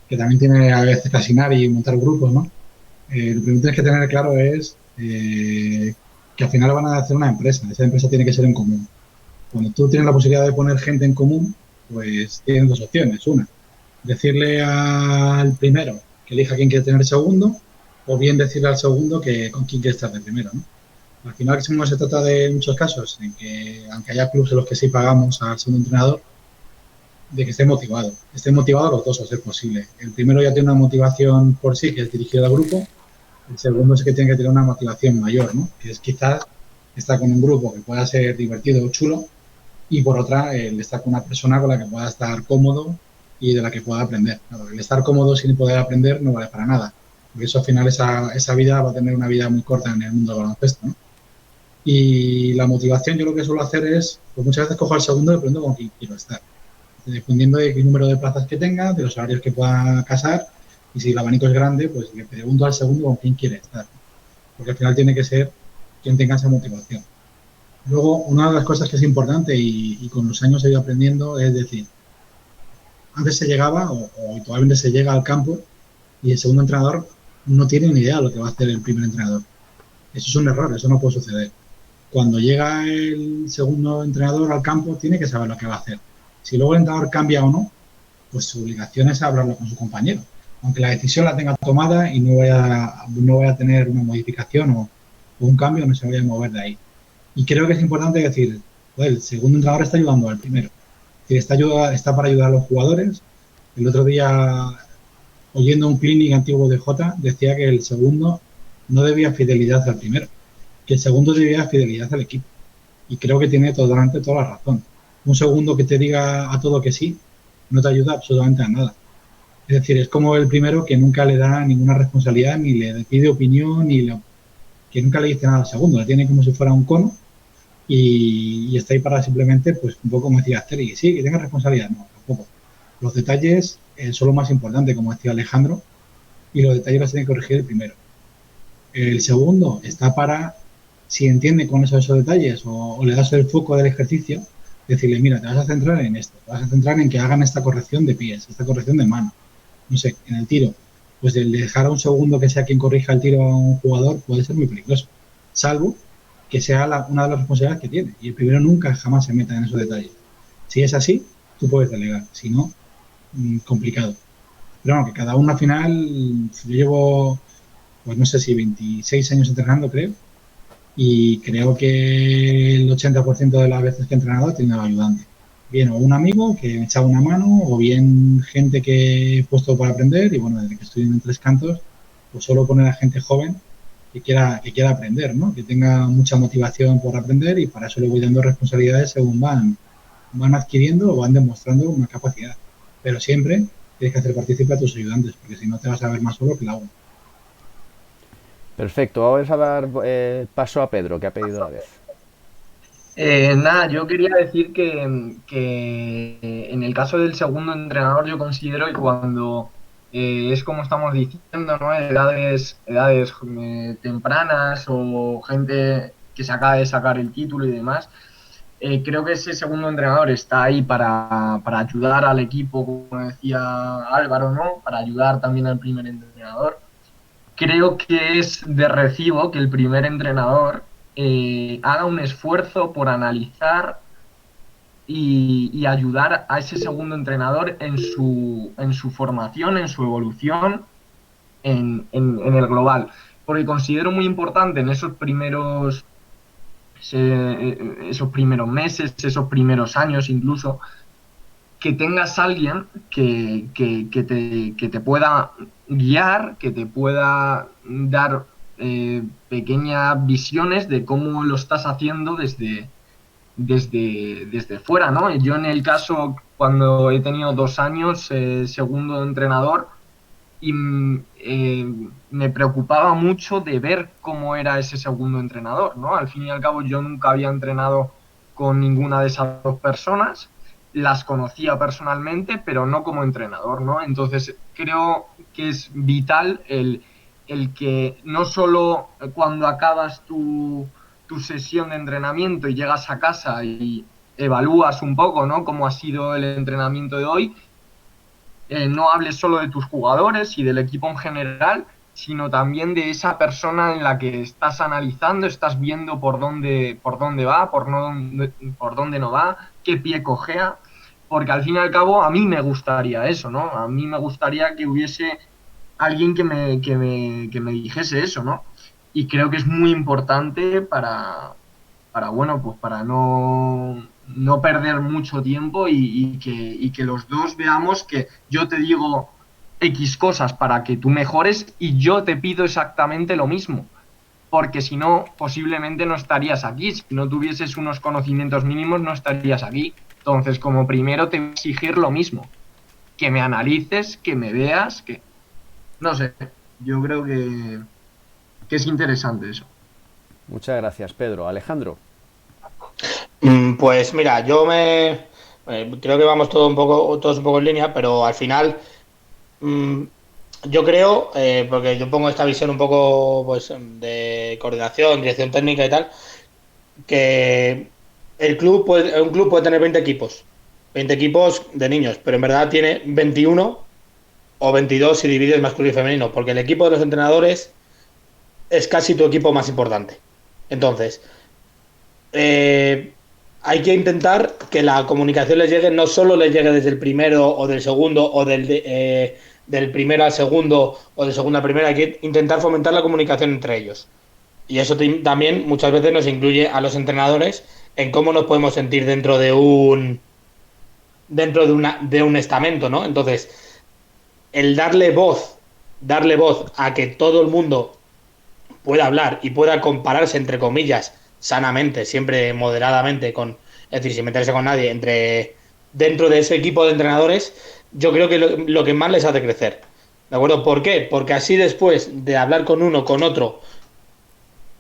que también tiene a veces que asignar y montar grupos, ¿no? Lo primero que tienes que tener claro es que al final van a hacer una empresa. Esa empresa tiene que ser en común. Cuando tú tienes la posibilidad de poner gente en común, pues tienes dos opciones. Una, decirle al primero que elija quién quiere tener el segundo, o bien decirle al segundo que con quién quiere estar de primero, ¿no? Al final, no se trata de muchos casos en que, aunque haya clubes en los que sí pagamos al segundo entrenador, de que esté motivado. Estén motivados los dos, a ser posible. El primero ya tiene una motivación por sí, que es dirigir al grupo. El segundo es que tiene que tener una motivación mayor, ¿no? Que es quizás estar con un grupo que pueda ser divertido o chulo, y por otra, el estar con una persona con la que pueda estar cómodo y de la que pueda aprender. Claro, el estar cómodo sin poder aprender no vale para nada, porque eso al final esa vida va a tener una vida muy corta en el mundo del baloncesto, ¿no? Y la motivación yo lo que suelo hacer es, pues muchas veces cojo al segundo y le pregunto con quién quiero estar, dependiendo de qué número de plazas que tenga, de los horarios que pueda casar, y si el abanico es grande, pues le pregunto al segundo con quién quiere estar, porque al final tiene que ser quien tenga esa motivación. Luego, una de las cosas que es importante y con los años he ido aprendiendo es decir, antes se llegaba o actualmente se llega al campo y el segundo entrenador no tiene ni idea de lo que va a hacer el primer entrenador. Eso es un error, eso no puede suceder. Cuando llega el segundo entrenador al campo, tiene que saber lo que va a hacer. Si luego el entrenador cambia o no, pues su obligación es hablarlo con su compañero. Aunque la decisión la tenga tomada y no vaya a tener una modificación o un cambio, no se vaya a mover de ahí. Y creo que es importante decir, pues, el segundo entrenador está ayudando al primero. Es decir, está para ayudar a los jugadores. El otro día, oyendo un clinic antiguo de Jota, decía que el segundo no debía fidelidad al primero, que el segundo debía fidelidad al equipo. Y creo que tiene totalmente toda la razón. Un segundo que te diga a todo que sí, no te ayuda absolutamente a nada. Es decir, es como el primero que nunca le da ninguna responsabilidad, ni le pide opinión, que nunca le dice nada al segundo. Le tiene como si fuera un cono y está ahí para simplemente, pues un poco como decía Asteri, sí, que tenga responsabilidad. No, tampoco. Los detalles son lo más importante, como decía Alejandro, y los detalles los tiene que corregir el primero. El segundo está para, si entiende con esos detalles o le das el foco del ejercicio, decirle, mira, te vas a centrar en esto, te vas a centrar en que hagan esta corrección de pies, esta corrección de mano, no sé, en el tiro. Pues el dejar a un segundo que sea quien corrija el tiro a un jugador puede ser muy peligroso, salvo que sea una de las responsabilidades que tiene. Y el primero nunca jamás se meta en esos detalles. Si es así, tú puedes delegar, si no, complicado. Pero bueno, que cada uno al final, yo llevo, pues no sé si 26 años entrenando, creo, y creo que el 80% de las veces que he entrenado he tenido ayudante. Bien, o un amigo que me echaba una mano, o bien gente que he puesto para aprender, y bueno, desde que estoy en Tres Cantos, pues solo poner a gente joven que quiera aprender, ¿no? Que tenga mucha motivación por aprender, y para eso le voy dando responsabilidades según van adquiriendo o van demostrando una capacidad. Pero siempre tienes que hacer partícipe a tus ayudantes, porque si no te vas a ver más solo que la uno. Perfecto, vamos a dar paso a Pedro, que ha pedido la vez. Nada, yo quería decir que en el caso del segundo entrenador yo considero que cuando es como estamos diciendo, ¿no? Edades tempranas o gente que se acaba de sacar el título y demás, creo que ese segundo entrenador está ahí para ayudar al equipo, como decía Álvaro, ¿no? Para ayudar también al primer entrenador. Creo que es de recibo que el primer entrenador haga un esfuerzo por analizar y ayudar a ese segundo entrenador en su formación, en su evolución, en el global. Porque considero muy importante en esos primeros meses, esos primeros años incluso, que tengas a alguien que te pueda guiar, que te pueda dar pequeñas visiones de cómo lo estás haciendo desde fuera, ¿no? Yo en el caso, cuando he tenido 2 años segundo entrenador, y me preocupaba mucho de ver cómo era ese segundo entrenador, ¿no? Al fin y al cabo yo nunca había entrenado con ninguna de esas dos personas, las conocía personalmente, pero no como entrenador, ¿no? Entonces creo que es vital el que no solo cuando acabas tu sesión de entrenamiento y llegas a casa y evalúas un poco, ¿no?, cómo ha sido el entrenamiento de hoy, no hables solo de tus jugadores y del equipo en general, sino también de esa persona en la que estás analizando, estás viendo por dónde va, por dónde no va, qué pie cojea, porque al fin y al cabo a mí me gustaría eso, ¿no? A mí me gustaría que hubiese alguien que me dijese eso, ¿no? Y creo que es muy importante para bueno, pues para no perder mucho tiempo y que los dos veamos que yo te digo X cosas para que tú mejores y yo te pido exactamente lo mismo. Porque si no, posiblemente no estarías aquí. Si no tuvieses unos conocimientos mínimos, no estarías aquí. Entonces, como primero, te voy a exigir lo mismo. Que me analices, que me veas, que... No sé, yo creo que es interesante eso. Muchas gracias, Pedro. Alejandro. Pues mira, creo que vamos todos un poco en línea, pero al final yo creo, porque yo pongo esta visión un poco pues de coordinación, dirección técnica y tal, que un club puede tener 20 equipos de niños, pero en verdad tiene 21 o 22 si divides masculino y femenino, porque el equipo de los entrenadores es casi tu equipo más importante. Entonces, hay que intentar que la comunicación no solo les llegue desde el primero o del segundo o del primero al segundo o del segundo al primero, hay que intentar fomentar la comunicación entre ellos. Y eso también muchas veces nos incluye a los entrenadores en cómo nos podemos sentir dentro de un estamento, ¿no? Entonces, el darle voz a que todo el mundo pueda hablar y pueda compararse, entre comillas, sanamente, siempre moderadamente, es decir, sin meterse con nadie, dentro de ese equipo de entrenadores, yo creo que lo que más les hace crecer. ¿De acuerdo? ¿Por qué? Porque así después de hablar con uno, con otro,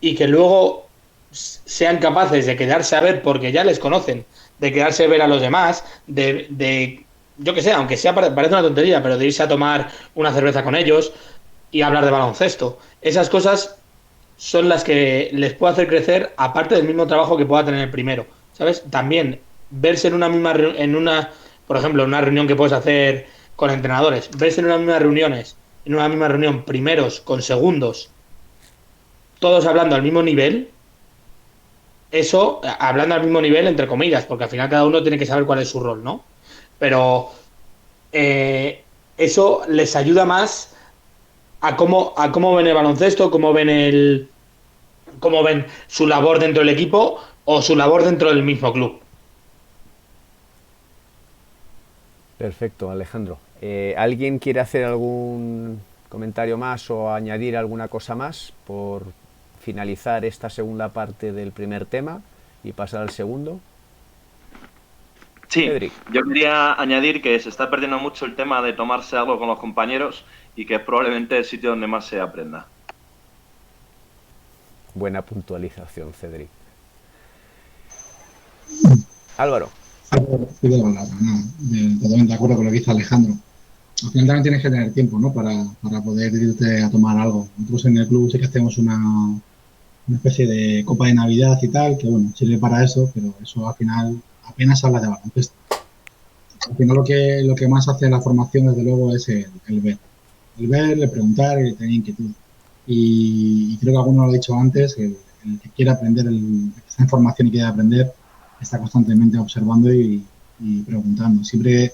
y que luego sean capaces de quedarse a ver porque ya les conocen, de quedarse a ver a los demás, de yo que sé, aunque parece una tontería, pero de irse a tomar una cerveza con ellos y hablar de baloncesto. Esas cosas son las que les puede hacer crecer, aparte del mismo trabajo que pueda tener el primero, ¿sabes? También verse por ejemplo, en una reunión que puedes hacer con entrenadores, verse en una misma reunión primeros con segundos, todos hablando al mismo nivel, hablando al mismo nivel entre comillas, porque al final cada uno tiene que saber cuál es su rol, ¿no? Pero eso les ayuda más a cómo ven el baloncesto, cómo ven su labor dentro del equipo o su labor dentro del mismo club. Perfecto, Alejandro. ¿Alguien quiere hacer algún comentario más o añadir alguna cosa más por finalizar esta segunda parte del primer tema y pasar al segundo? Sí, Cedric. Yo quería añadir que se está perdiendo mucho el tema de tomarse algo con los compañeros y que es probablemente el sitio donde más se aprenda. Buena puntualización, Cedric. Álvaro. Totalmente de acuerdo con lo que dice Alejandro. Al final también tienes que tener tiempo, ¿no?, para poder irte a tomar algo. Nosotros en el club sí que hacemos una especie de copa de Navidad y tal, que bueno, sirve para eso, pero eso al final apenas habla de baloncesto. Al final lo que más hace la formación, desde luego, es el ver. El ver, el preguntar, el tener inquietud. Y creo que alguno lo ha dicho antes, el que quiere aprender, el que está en formación y quiere aprender, está constantemente observando y preguntando. Siempre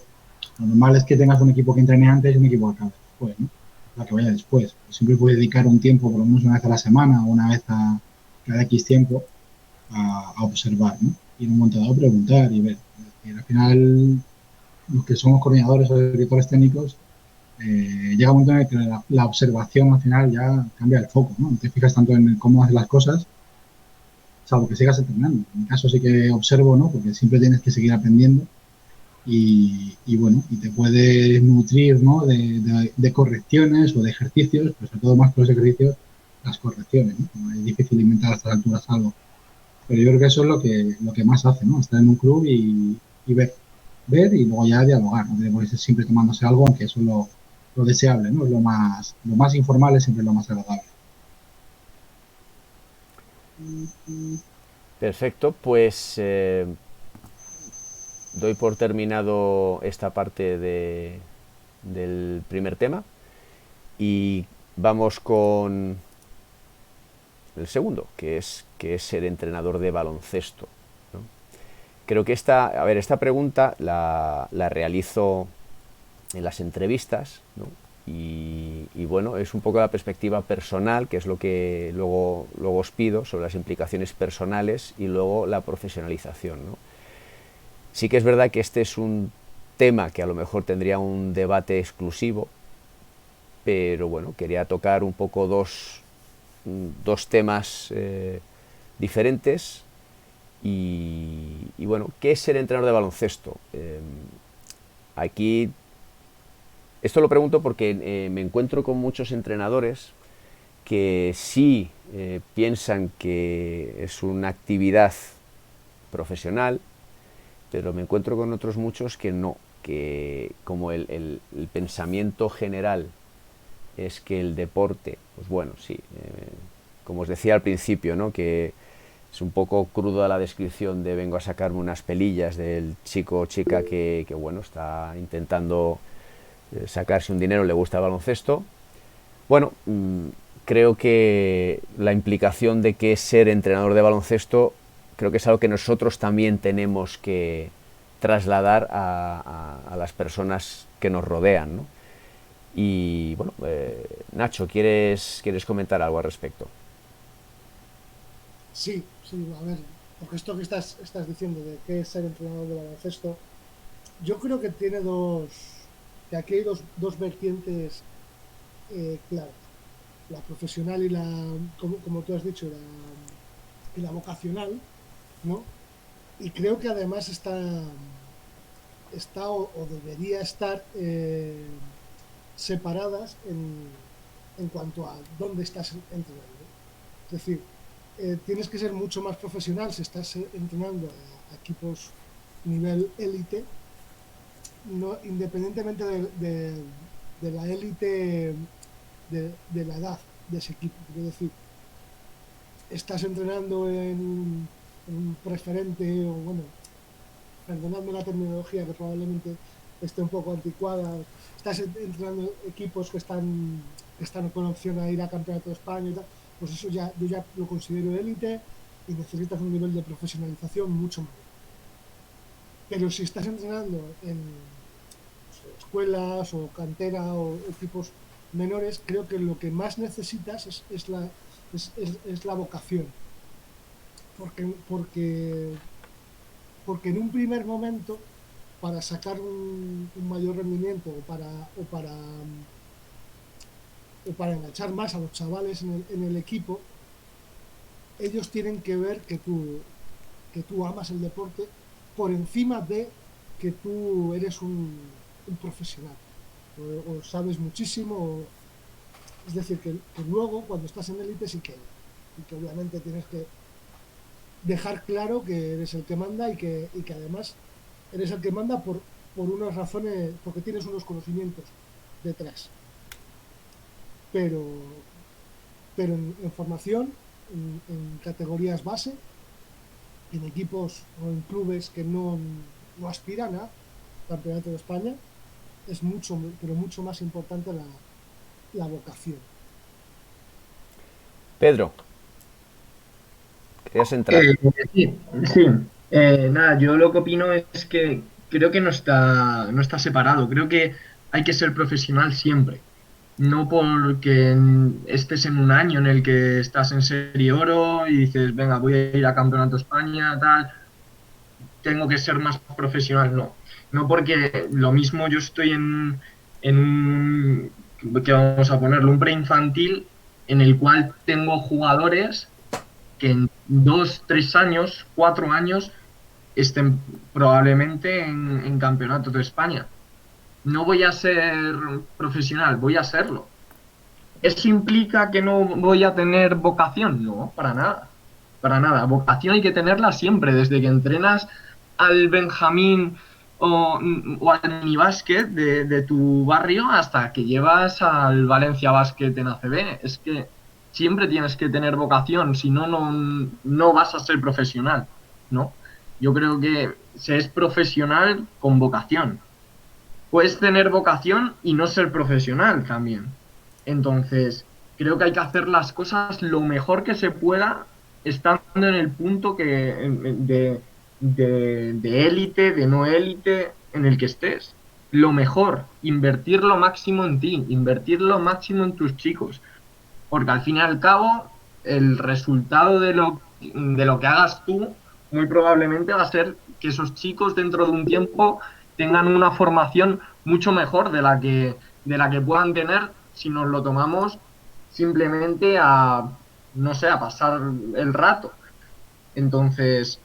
lo normal es que tengas un equipo que entrene antes y un equipo que acabe después, ¿no? La que vaya después. Pues siempre puedes dedicar un tiempo, por lo menos una vez a la semana o una vez cada X tiempo, a observar, ¿no? Y en un momento dado preguntar y ver. Y al final, los que somos coordinadores o directores técnicos, llega un momento en el que la observación al final ya cambia el foco, ¿no? No te fijas tanto en cómo haces las cosas, salvo que sigas entrenando. En mi caso sí que observo, ¿no?, porque siempre tienes que seguir aprendiendo y bueno, y te puedes nutrir, ¿no?, de correcciones o de ejercicios, pero sobre todo más que los ejercicios, las correcciones, ¿no? Es difícil inventar a estas alturas algo Pero yo creo que eso es lo que más hace, ¿no? Estar en un club y ver y luego ya dialogar, no tenemos que ser siempre tomándose algo, aunque eso es lo deseable, ¿no? Es lo más informal es siempre lo más agradable. Perfecto, pues doy por terminado esta parte del primer tema y vamos con el segundo, que es ser entrenador de baloncesto, ¿no? Creo que esta pregunta la realizo en las entrevistas, ¿no? Y bueno, es un poco la perspectiva personal, que es lo que luego os pido, sobre las implicaciones personales y luego la profesionalización, ¿no? Sí que es verdad que este es un tema que a lo mejor tendría un debate exclusivo, pero bueno, quería tocar un poco dos temas diferentes y bueno, ¿qué es ser entrenador de baloncesto? Aquí, esto lo pregunto porque me encuentro con muchos entrenadores que sí piensan que es una actividad profesional, pero me encuentro con otros muchos que no, que como el pensamiento general es que el deporte, pues bueno, sí, como os decía al principio, ¿no? Que es un poco cruda la descripción de vengo a sacarme unas pelillas del chico o chica que bueno, está intentando sacarse un dinero, le gusta el baloncesto. Bueno, creo que la implicación de que es ser entrenador de baloncesto, creo que es algo que nosotros también tenemos que trasladar a las personas que nos rodean, ¿no? Y bueno, Nacho, ¿quieres comentar algo al respecto? Sí, sí, a ver, porque esto que estás diciendo de qué es ser entrenador de baloncesto, yo creo que tiene que aquí hay dos vertientes claras, la profesional y como tú has dicho, y la vocacional, ¿no? Y creo que además está o debería estar separadas en cuanto a dónde estás entrenando. Es decir, tienes que ser mucho más profesional si estás entrenando a equipos nivel élite, no, independientemente de la élite de la edad de ese equipo. Es decir, estás entrenando en un preferente o bueno, perdonadme la terminología que probablemente esté un poco anticuada, estás entrenando equipos que están con opción a ir a Campeonato de España y tal, pues eso yo ya lo considero élite y necesitas un nivel de profesionalización mucho mayor. Pero si estás entrenando en escuelas o cantera o equipos menores, creo que lo que más necesitas es la vocación. Porque en un primer momento, para sacar un mayor rendimiento o para enganchar más a los chavales en el equipo, ellos tienen que ver que tú amas el deporte por encima de que tú eres un profesional o sabes muchísimo. Es decir, que luego cuando estás en élite sí que obviamente tienes que dejar claro que eres el que manda y que además eres el que manda por unas razones, porque tienes unos conocimientos detrás. Pero en formación, en categorías base, en equipos o en clubes que no aspiran a Campeonato de España, es pero mucho más importante la vocación. Pedro, ¿querías entrar? Sí. Nada, yo lo que opino es que creo que no está separado. Creo que hay que ser profesional siempre. No porque estés en un año en el que estás en Serie Oro y dices, venga, voy a ir a Campeonato España, tal, tengo que ser más profesional. No porque lo mismo yo estoy en un, que vamos a ponerlo, un preinfantil en el cual tengo jugadores que en 2, 3 años, 4 años estén probablemente en Campeonato de España. No voy a ser profesional, voy a serlo. ¿Eso implica que no voy a tener vocación? No, para nada. para nada. Vocación hay que tenerla siempre, desde que entrenas al Benjamín o al minibásquet de tu barrio hasta que llevas al Valencia Basket en ACB. Es que siempre tienes que tener vocación, si no, no vas a ser profesional, ¿no? Yo creo que se es profesional con vocación. Puedes tener vocación y no ser profesional también. Entonces, creo que hay que hacer las cosas lo mejor que se pueda, estando en el punto de élite, de no élite, en el que estés. Lo mejor, invertir lo máximo en ti, invertir lo máximo en tus chicos. Porque al fin y al cabo, el resultado de lo que hagas tú, muy probablemente va a ser que esos chicos dentro de un tiempo tengan una formación mucho mejor de la que puedan tener si nos lo tomamos simplemente a pasar el rato. Entonces,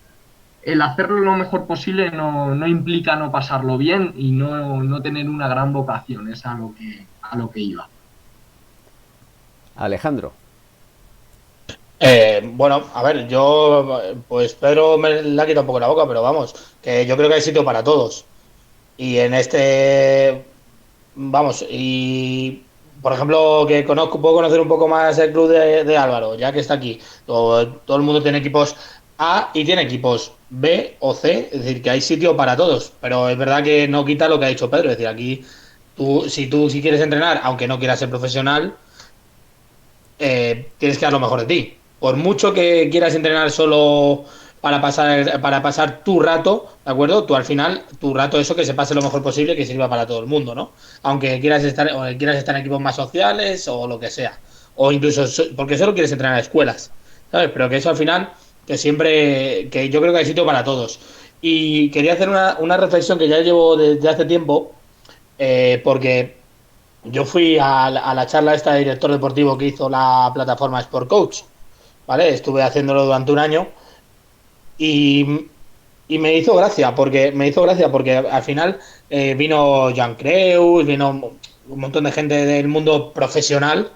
el hacerlo lo mejor posible no implica no pasarlo bien y no tener una gran vocación, es a lo que iba. Alejandro. Bueno, a ver, yo, pues Pedro me le ha quitado un poco la boca, pero vamos, que yo creo que hay sitio para todos. Y en vamos, y por ejemplo, que puedo conocer un poco más el club de Álvaro, ya que está aquí. Todo el mundo tiene equipos A y tiene equipos B o C, es decir, que hay sitio para todos. Pero es verdad que no quita lo que ha dicho Pedro, es decir, aquí si quieres entrenar, aunque no quieras ser profesional, tienes que dar lo mejor de ti. Por mucho que quieras entrenar solo para pasar tu rato, ¿de acuerdo? Tú al final, tu rato, eso que se pase lo mejor posible, que sirva para todo el mundo, ¿no? Aunque quieras estar en equipos más sociales o lo que sea. O incluso porque solo quieres entrenar a escuelas, ¿sabes? Pero que eso al final, que yo creo que hay sitio para todos. Y quería hacer una reflexión que ya llevo desde hace tiempo, porque yo fui a la charla esta de director deportivo que hizo la plataforma Sport Coach, ¿vale? Estuve haciéndolo durante un año y me hizo gracia porque al final vino Jan Creus, vino un montón de gente del mundo profesional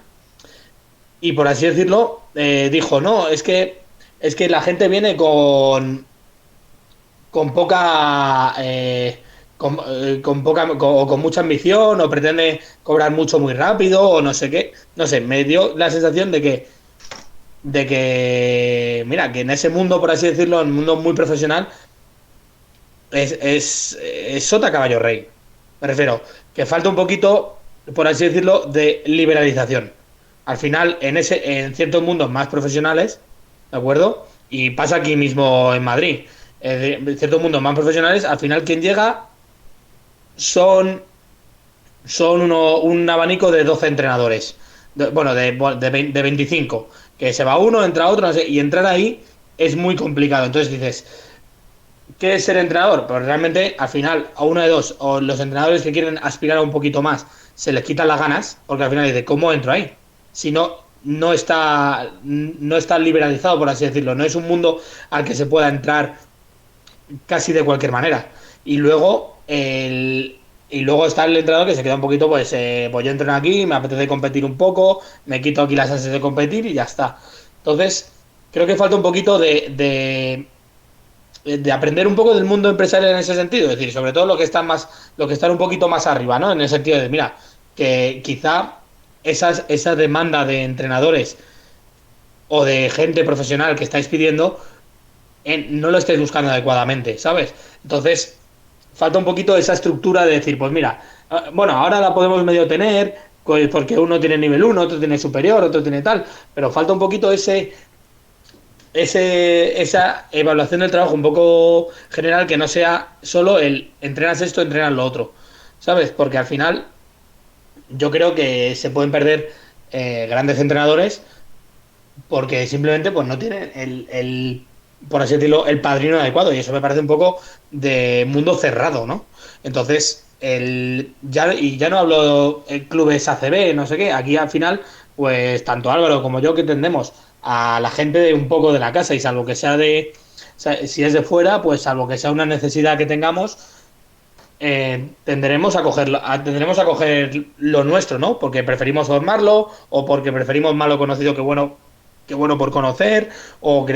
y, por así decirlo, dijo, no, es que la gente viene con poca con mucha ambición, o pretende cobrar mucho muy rápido, o no sé qué. No sé, me dio la sensación de que mira, que en ese mundo, por así decirlo, en un mundo muy profesional, es sota caballo rey. Me refiero, que falta un poquito, por así decirlo, de liberalización. Al final, en ciertos mundos más profesionales, ¿de acuerdo? Y pasa aquí mismo en Madrid. En ciertos mundos más profesionales, al final quien llega son un abanico de 12 entrenadores. De 25. Que se va uno, entra otro, no sé, y entrar ahí es muy complicado. Entonces dices, ¿qué es ser entrenador? Pues realmente, al final, a uno de dos, o los entrenadores que quieren aspirar a un poquito más, se les quitan las ganas, porque al final dice, ¿cómo entro ahí? Si no está liberalizado, por así decirlo. No es un mundo al que se pueda entrar casi de cualquier manera. Y luego está el entrenador que se queda un poquito, pues yo entreno aquí, me apetece competir un poco, me quito aquí las ansias de competir y ya está. Entonces, creo que falta un poquito de aprender un poco del mundo empresarial en ese sentido. Es decir, sobre todo lo que están un poquito más arriba, ¿no? En el sentido de, mira, que quizá esa demanda de entrenadores o de gente profesional que estáis pidiendo, no lo estáis buscando adecuadamente, ¿sabes? Entonces, falta un poquito esa estructura de decir, pues mira, bueno, ahora la podemos medio tener, pues porque uno tiene nivel 1, otro tiene superior, otro tiene tal, pero falta un poquito esa evaluación del trabajo un poco general, que no sea solo el entrenas esto, entrenas lo otro, ¿sabes? Porque al final yo creo que se pueden perder grandes entrenadores porque simplemente pues no tienen por así decirlo, el padrino adecuado, y eso me parece un poco de mundo cerrado, ¿no? Entonces, ya no hablo de clubes ACB, no sé qué, aquí al final, pues tanto Álvaro como yo, que tendemos a la gente de un poco de la casa, y salvo que sea si es de fuera, pues salvo que sea una necesidad que tendremos a coger lo nuestro, ¿no? Porque preferimos formarlo, o porque preferimos más lo conocido que bueno que bueno por conocer o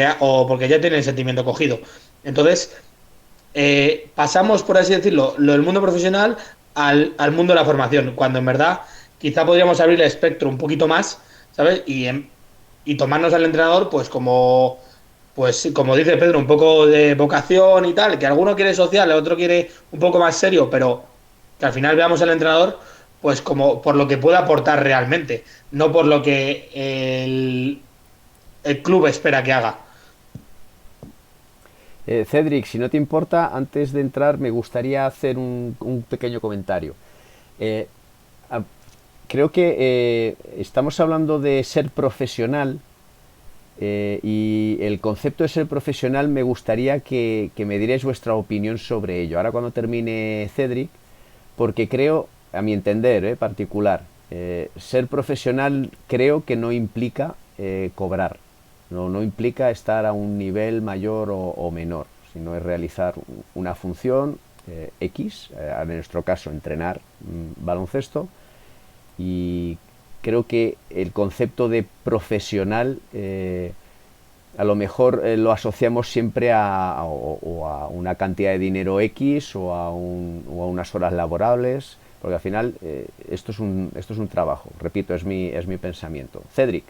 porque ya tienen el sentimiento cogido. Entonces, pasamos, por así decirlo, lo del mundo profesional al mundo de la formación, cuando en verdad quizá podríamos abrir el espectro un poquito más, ¿sabes? Y tomarnos al entrenador pues como dice Pedro, un poco de vocación y tal, que alguno quiere social, el otro quiere un poco más serio, pero que al final veamos al entrenador pues como por lo que puede aportar realmente, no por lo que el club espera que haga. Cedric, si no te importa, antes de entrar me gustaría hacer un pequeño comentario. Eh, a- Creo que estamos hablando de ser profesional, y el concepto de ser profesional me gustaría que me dierais vuestra opinión sobre ello. Ahora cuando termine Cedric, porque creo, a mi entender particular, ser profesional creo que no implica cobrar, no implica estar a un nivel mayor o menor, sino es realizar una función X, en nuestro caso entrenar baloncesto, y creo que el concepto de profesional a lo mejor lo asociamos siempre o a una cantidad de dinero X o a unas horas laborables, porque al final esto es un trabajo, repito, es mi pensamiento. Cedric.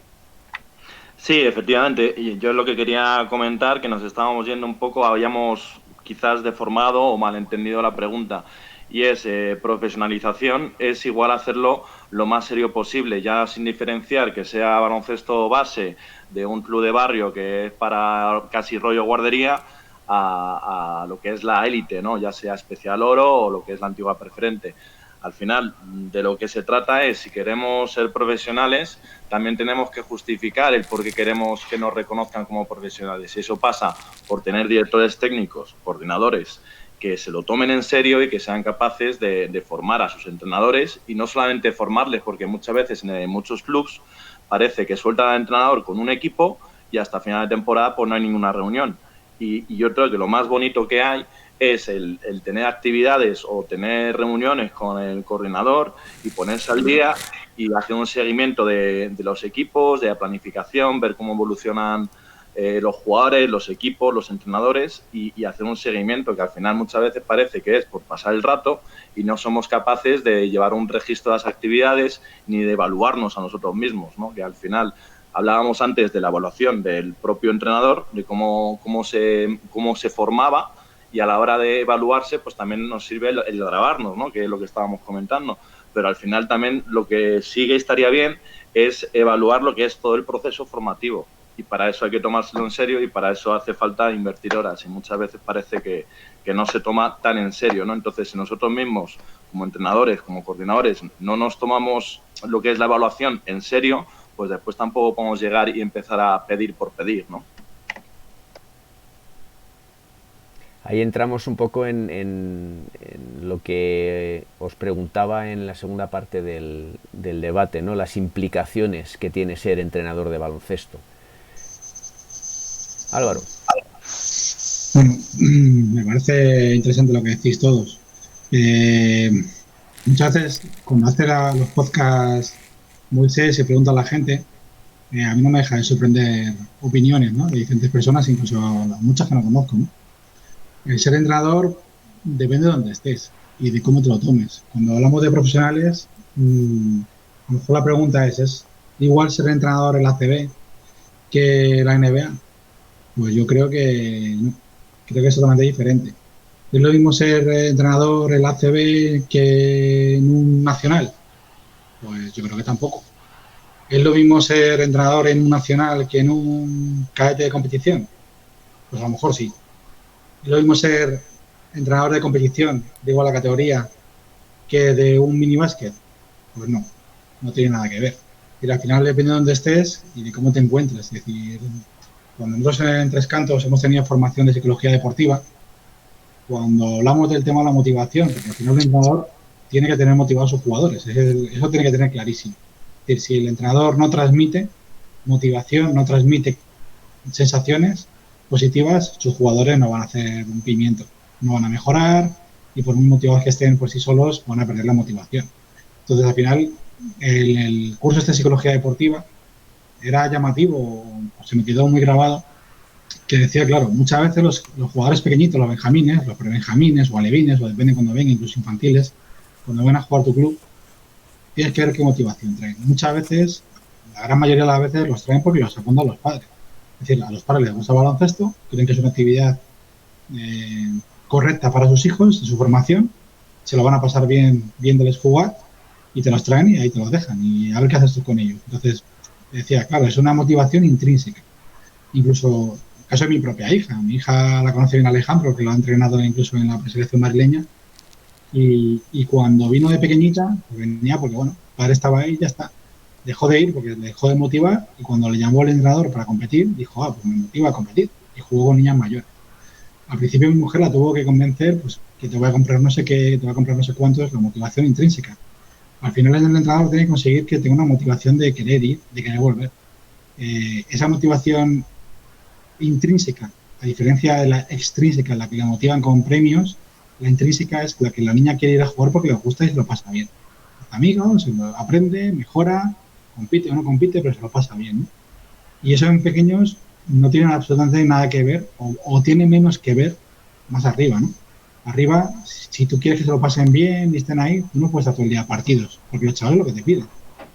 Sí, efectivamente. Y yo lo que quería comentar, que nos estábamos yendo un poco, habíamos quizás deformado o malentendido la pregunta. Y es profesionalización, es igual hacerlo lo más serio posible, ya sin diferenciar que sea baloncesto base de un club de barrio que es para casi rollo guardería a lo que es la élite, ¿no? Ya sea especial oro o lo que es la antigua preferente. Al final, de lo que se trata es, si queremos ser profesionales, también tenemos que justificar el por qué queremos que nos reconozcan como profesionales. Y eso pasa por tener directores técnicos, coordinadores, que se lo tomen en serio y que sean capaces de formar a sus entrenadores, y no solamente formarles, porque muchas veces en muchos clubs parece que sueltan al entrenador con un equipo y hasta final de temporada pues no hay ninguna reunión. Y yo creo que lo más bonito que hay es el tener actividades o tener reuniones con el coordinador y ponerse al día y hacer un seguimiento de los equipos, de la planificación, ver cómo evolucionan los jugadores, los equipos, los entrenadores y hacer un seguimiento que al final muchas veces parece que es por pasar el rato y no somos capaces de llevar un registro de las actividades ni de evaluarnos a nosotros mismos, ¿no? Que al final hablábamos antes de la evaluación del propio entrenador, de cómo se formaba, y a la hora de evaluarse pues también nos sirve el grabarnos, ¿no? Que es lo que estábamos comentando, pero al final también lo que sí que estaría bien es evaluar lo que es todo el proceso formativo, y para eso hay que tomárselo en serio y para eso hace falta invertir horas, y muchas veces parece que no se toma tan en serio, ¿no? Entonces, si nosotros mismos como entrenadores, como coordinadores, no nos tomamos lo que es la evaluación en serio, pues después tampoco podemos llegar y empezar a pedir por pedir, ¿no? Ahí entramos un poco en lo que os preguntaba en la segunda parte del debate, ¿no? Las implicaciones que tiene ser entrenador de baloncesto. Álvaro. Bueno, me parece interesante lo que decís todos. Muchas veces, cuando hace los podcasts Moisés se pregunta a la gente, a mí no me deja de sorprender opiniones, ¿no? De diferentes personas, incluso muchas que no conozco, ¿no? El ser entrenador depende de dónde estés y de cómo te lo tomes. Cuando hablamos de profesionales, a lo mejor la pregunta es igual ser entrenador en la ACB que la NBA. Pues yo creo que no, creo que es totalmente diferente. ¿Es lo mismo ser entrenador en la ACB que en un nacional? Pues yo creo que tampoco. ¿Es lo mismo ser entrenador en un nacional que en un cadete de competición? Pues a lo mejor sí. ¿Es lo mismo ser entrenador de competición de igual a categoría que de un mini básquet? Pues no, no tiene nada que ver. Y al final depende de dónde estés y de cómo te encuentres. Es decir, cuando nosotros en Tres Cantos hemos tenido formación de psicología deportiva, cuando hablamos del tema de la motivación, porque al final el entrenador tiene que tener motivados a sus jugadores, eso tiene que tener clarísimo. Es decir, si el entrenador no transmite motivación, no transmite sensaciones positivas, sus jugadores no van a hacer un pimiento, no van a mejorar y por muy motivados que estén por sí solos van a perder la motivación. Entonces, al final, el curso de psicología deportiva era llamativo, o se me quedó muy grabado, que decía, claro, muchas veces los jugadores pequeñitos, los benjamines, los prebenjamines o alevines, o depende cuando vengan, incluso infantiles, cuando van a jugar tu club, tienes que ver qué motivación traen. Muchas veces, la gran mayoría de las veces, los traen porque los apuntan los padres. Es decir, a los padres les gusta el baloncesto, creen que es una actividad correcta para sus hijos, en su formación, se lo van a pasar bien viéndoles jugar y te los traen y ahí te los dejan y a ver qué haces tú con ellos. Entonces, decía, claro, es una motivación intrínseca. Incluso, el caso de mi hija la conoce bien Alejandro, que lo ha entrenado incluso en la preselección madrileña, y cuando vino de pequeñita, pues venía porque, bueno, el padre estaba ahí y ya está. Dejó de ir porque le dejó de motivar y cuando le llamó el entrenador para competir, dijo, pues me motiva a competir. Y jugó con niñas mayores. Al principio mi mujer la tuvo que convencer, pues que te voy a comprar no sé qué, te voy a comprar no sé cuánto, es la motivación intrínseca. Al final el entrenador tiene que conseguir que tenga una motivación de querer ir, de querer volver. Esa motivación intrínseca, a diferencia de la extrínseca, en la que la motivan con premios, la intrínseca es la que la niña quiere ir a jugar porque le gusta y se lo pasa bien. Hace amigos, aprende, mejora, compite o no compite, pero se lo pasa bien, ¿no? Y eso en pequeños no tiene absolutamente nada que ver, o tiene menos que ver más arriba, ¿no? Arriba, si tú quieres que se lo pasen bien y estén ahí, tú no puedes estar todo el día a partidos, porque los chavales lo que te piden.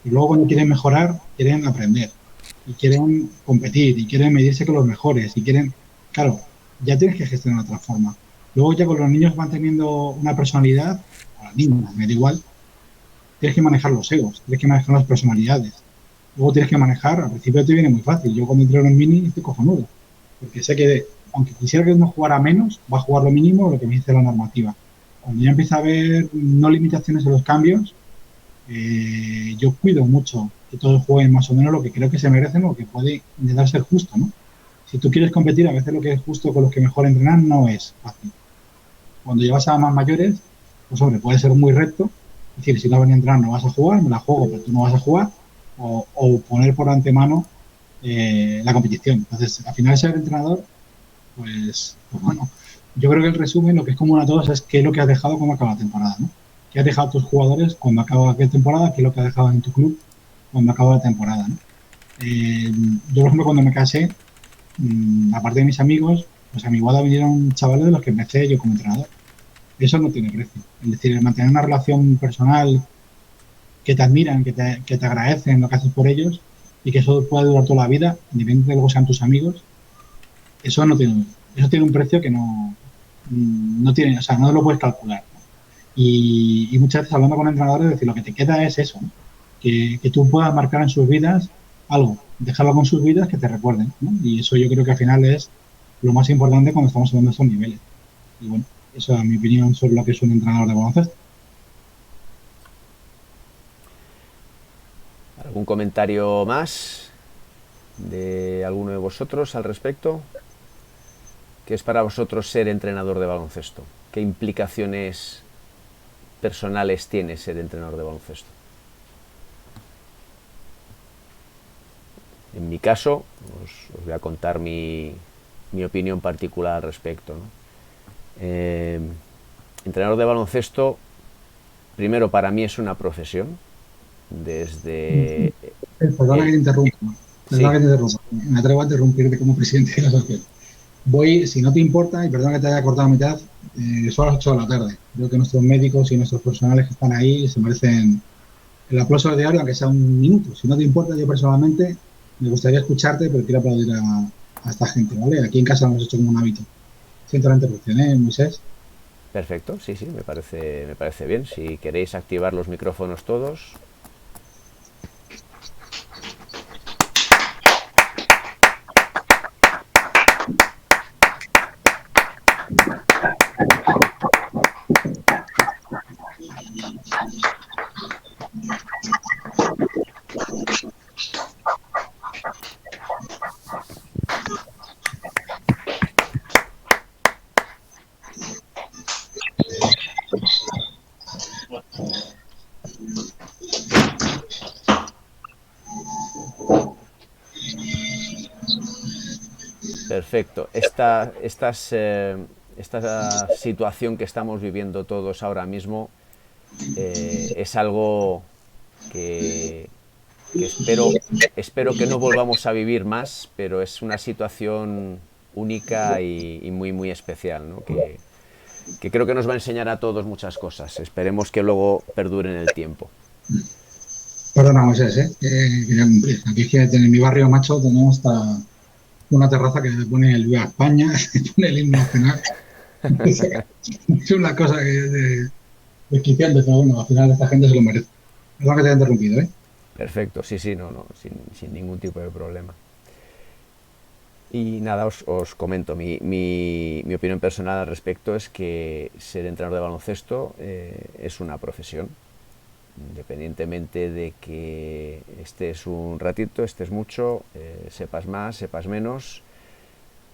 Y luego cuando quieren mejorar, quieren aprender, y quieren competir, y quieren medirse con los mejores, y quieren, claro, ya tienes que gestionar de otra forma. Luego ya con los niños van teniendo una personalidad, o las niñas, me da igual, tienes que manejar los egos, tienes que manejar las personalidades. Luego tienes que manejar, al principio te viene muy fácil. Yo cuando entro en el mini estoy cojonudo, porque sé que aunque quisiera que no jugara menos, va a jugar lo mínimo lo que me dice la normativa. Cuando ya empieza a haber no limitaciones en los cambios, yo cuido mucho que todos jueguen más o menos lo que creo que se merecen o lo que puede intentar ser justo, ¿no? Si tú quieres competir, a veces lo que es justo con los que mejor entrenan no es fácil. Cuando llevas a más mayores, pues hombre, puede ser muy recto, es decir, si no venía a entrenar no vas a jugar, me la juego, pero tú no vas a jugar, o poner por antemano la competición. Entonces, al final ser entrenador, pues bueno, yo creo que el resumen, lo que es común a todos es qué es lo que has dejado cuando acaba la temporada, ¿no? ¿Qué has dejado a tus jugadores cuando acaba la temporada? ¿Qué es lo que has dejado en tu club cuando acaba la temporada, ¿no? Yo, por ejemplo, cuando me casé, aparte de mis amigos, pues a mi boda vinieron chavales de los que empecé yo como entrenador. Eso no tiene precio. Es decir, el mantener una relación personal que te admiran, que te agradecen lo que haces por ellos y que eso pueda durar toda la vida, independientemente de que luego sean tus amigos, eso tiene un precio que no tiene, o sea, no lo puedes calcular, ¿no? Y muchas veces hablando con entrenadores, decir, lo que te queda es eso, ¿no? Que tú puedas marcar en sus vidas algo, dejarlo con sus vidas que te recuerden, ¿no? Y eso yo creo que al final es lo más importante cuando estamos hablando de estos niveles. Y bueno, eso es mi opinión sobre lo que es un entrenador de baloncesto. ¿Algún comentario más de alguno de vosotros al respecto? ¿Qué es para vosotros ser entrenador de baloncesto? ¿Qué implicaciones personales tiene ser entrenador de baloncesto? En mi caso, os voy a contar mi opinión particular al respecto, ¿no? Entrenador de baloncesto, primero, para mí es una profesión. Desde... Perdona que te interrumpa. Perdona que te interrumpa. Me atrevo a interrumpirte como presidente de la asociación. Voy, si no te importa, y perdona que te haya cortado a mitad, son las 8 de la tarde. Creo que nuestros médicos y nuestros profesionales que están ahí se merecen el aplauso del diario, aunque sea un minuto. Si no te importa, yo personalmente me gustaría escucharte, pero quiero aplaudir a esta gente, ¿vale? Aquí en casa lo hemos hecho como un hábito. Siento la interrupción, Moisés. Perfecto, sí, me parece bien. Si queréis activar los micrófonos todos. Perfecto. Esta situación que estamos viviendo todos ahora mismo es algo que que espero que no volvamos a vivir más, pero es una situación única y muy, muy especial, ¿no? Que creo que nos va a enseñar a todos muchas cosas. Esperemos que luego perduren en el tiempo. Perdona, Moisés, quería cumplir. Aquí es que en mi barrio, macho, tenemos hasta una terraza que pone el Viva España, pone el himno nacional. Es una cosa desquiciante, pero bueno, al final esta gente se lo merece. Perdón que te haya interrumpido, ¿eh? Perfecto, sí, no, sin ningún tipo de problema. Y nada, os comento, mi opinión personal al respecto es que ser entrenador de baloncesto es una profesión, independientemente de que estés un ratito, estés mucho, sepas más, sepas menos,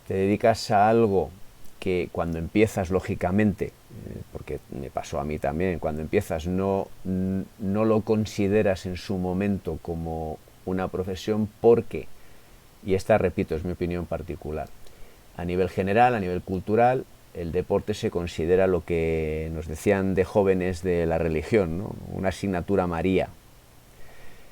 te dedicas a algo que cuando empiezas, lógicamente, porque me pasó a mí también, cuando empiezas no lo consideras en su momento como una profesión porque, y esta, repito, es mi opinión particular, a nivel general, a nivel cultural, el deporte se considera lo que nos decían de jóvenes de la religión, ¿no? Una asignatura María.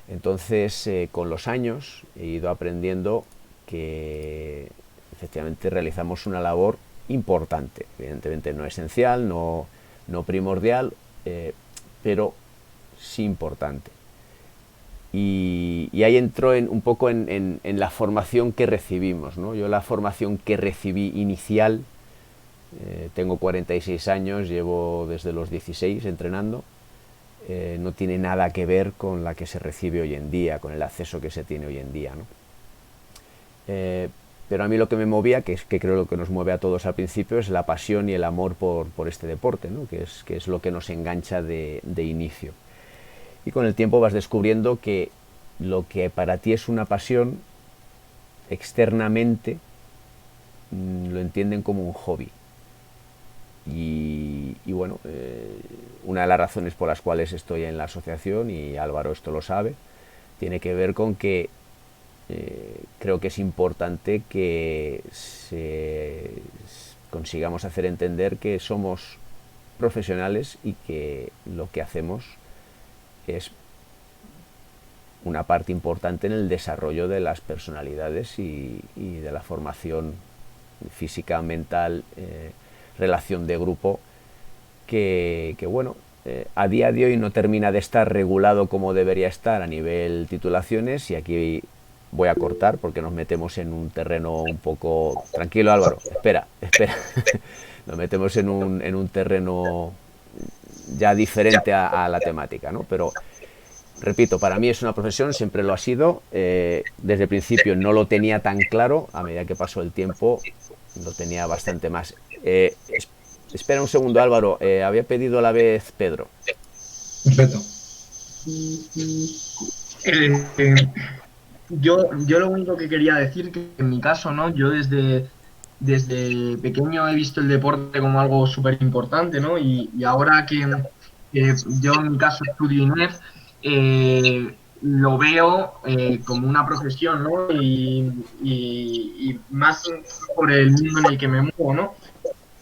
Entonces, con los años he ido aprendiendo que efectivamente realizamos una labor importante, evidentemente no esencial, no primordial, pero sí importante. Y ahí entró un poco en la formación que recibimos, ¿no? Yo la formación que recibí inicial, tengo 46 años, llevo desde los 16 entrenando, no tiene nada que ver con la que se recibe hoy en día, con el acceso que se tiene hoy en día, ¿no? Pero a mí lo que me movía, que creo lo que nos mueve a todos al principio, es la pasión y el amor por este deporte, ¿no? que es lo que nos engancha de inicio. Y con el tiempo vas descubriendo que lo que para ti es una pasión, externamente lo entienden como un hobby. Y bueno, una de las razones por las cuales estoy en la asociación, y Álvaro esto lo sabe, tiene que ver con que creo que es importante que consigamos hacer entender que somos profesionales y que lo que hacemos es una parte importante en el desarrollo de las personalidades y de la formación física, mental, relación de grupo, que bueno, a día de hoy no termina de estar regulado como debería estar a nivel titulaciones, y aquí voy a cortar porque nos metemos en un terreno un poco... Tranquilo, Álvaro, espera. Nos metemos en un terreno ya diferente a la temática, ¿no? Pero, repito, para mí es una profesión, siempre lo ha sido. Desde el principio no lo tenía tan claro, a medida que pasó el tiempo lo tenía bastante más. Espera un segundo, Álvaro, había pedido a la vez Pedro. Perfecto. Yo lo único que quería decir, que en mi caso, ¿no? Yo desde pequeño he visto el deporte como algo súper importante, ¿no? Y ahora que yo en mi caso estudio INEF, lo veo como una profesión, ¿no? Y más por el mundo en el que me muevo, ¿no?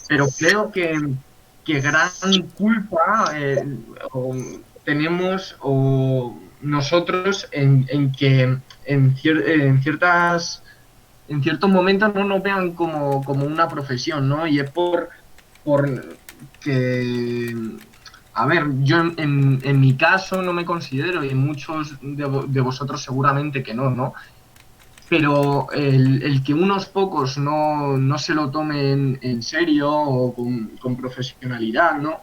Pero creo que gran culpa tenemos nosotros en que en ciertos momentos no nos vean como una profesión, ¿no? Y es por que, a ver, yo en mi caso no me considero, y en muchos de vosotros seguramente que no, pero el que unos pocos no se lo tomen en serio o con profesionalidad, ¿no?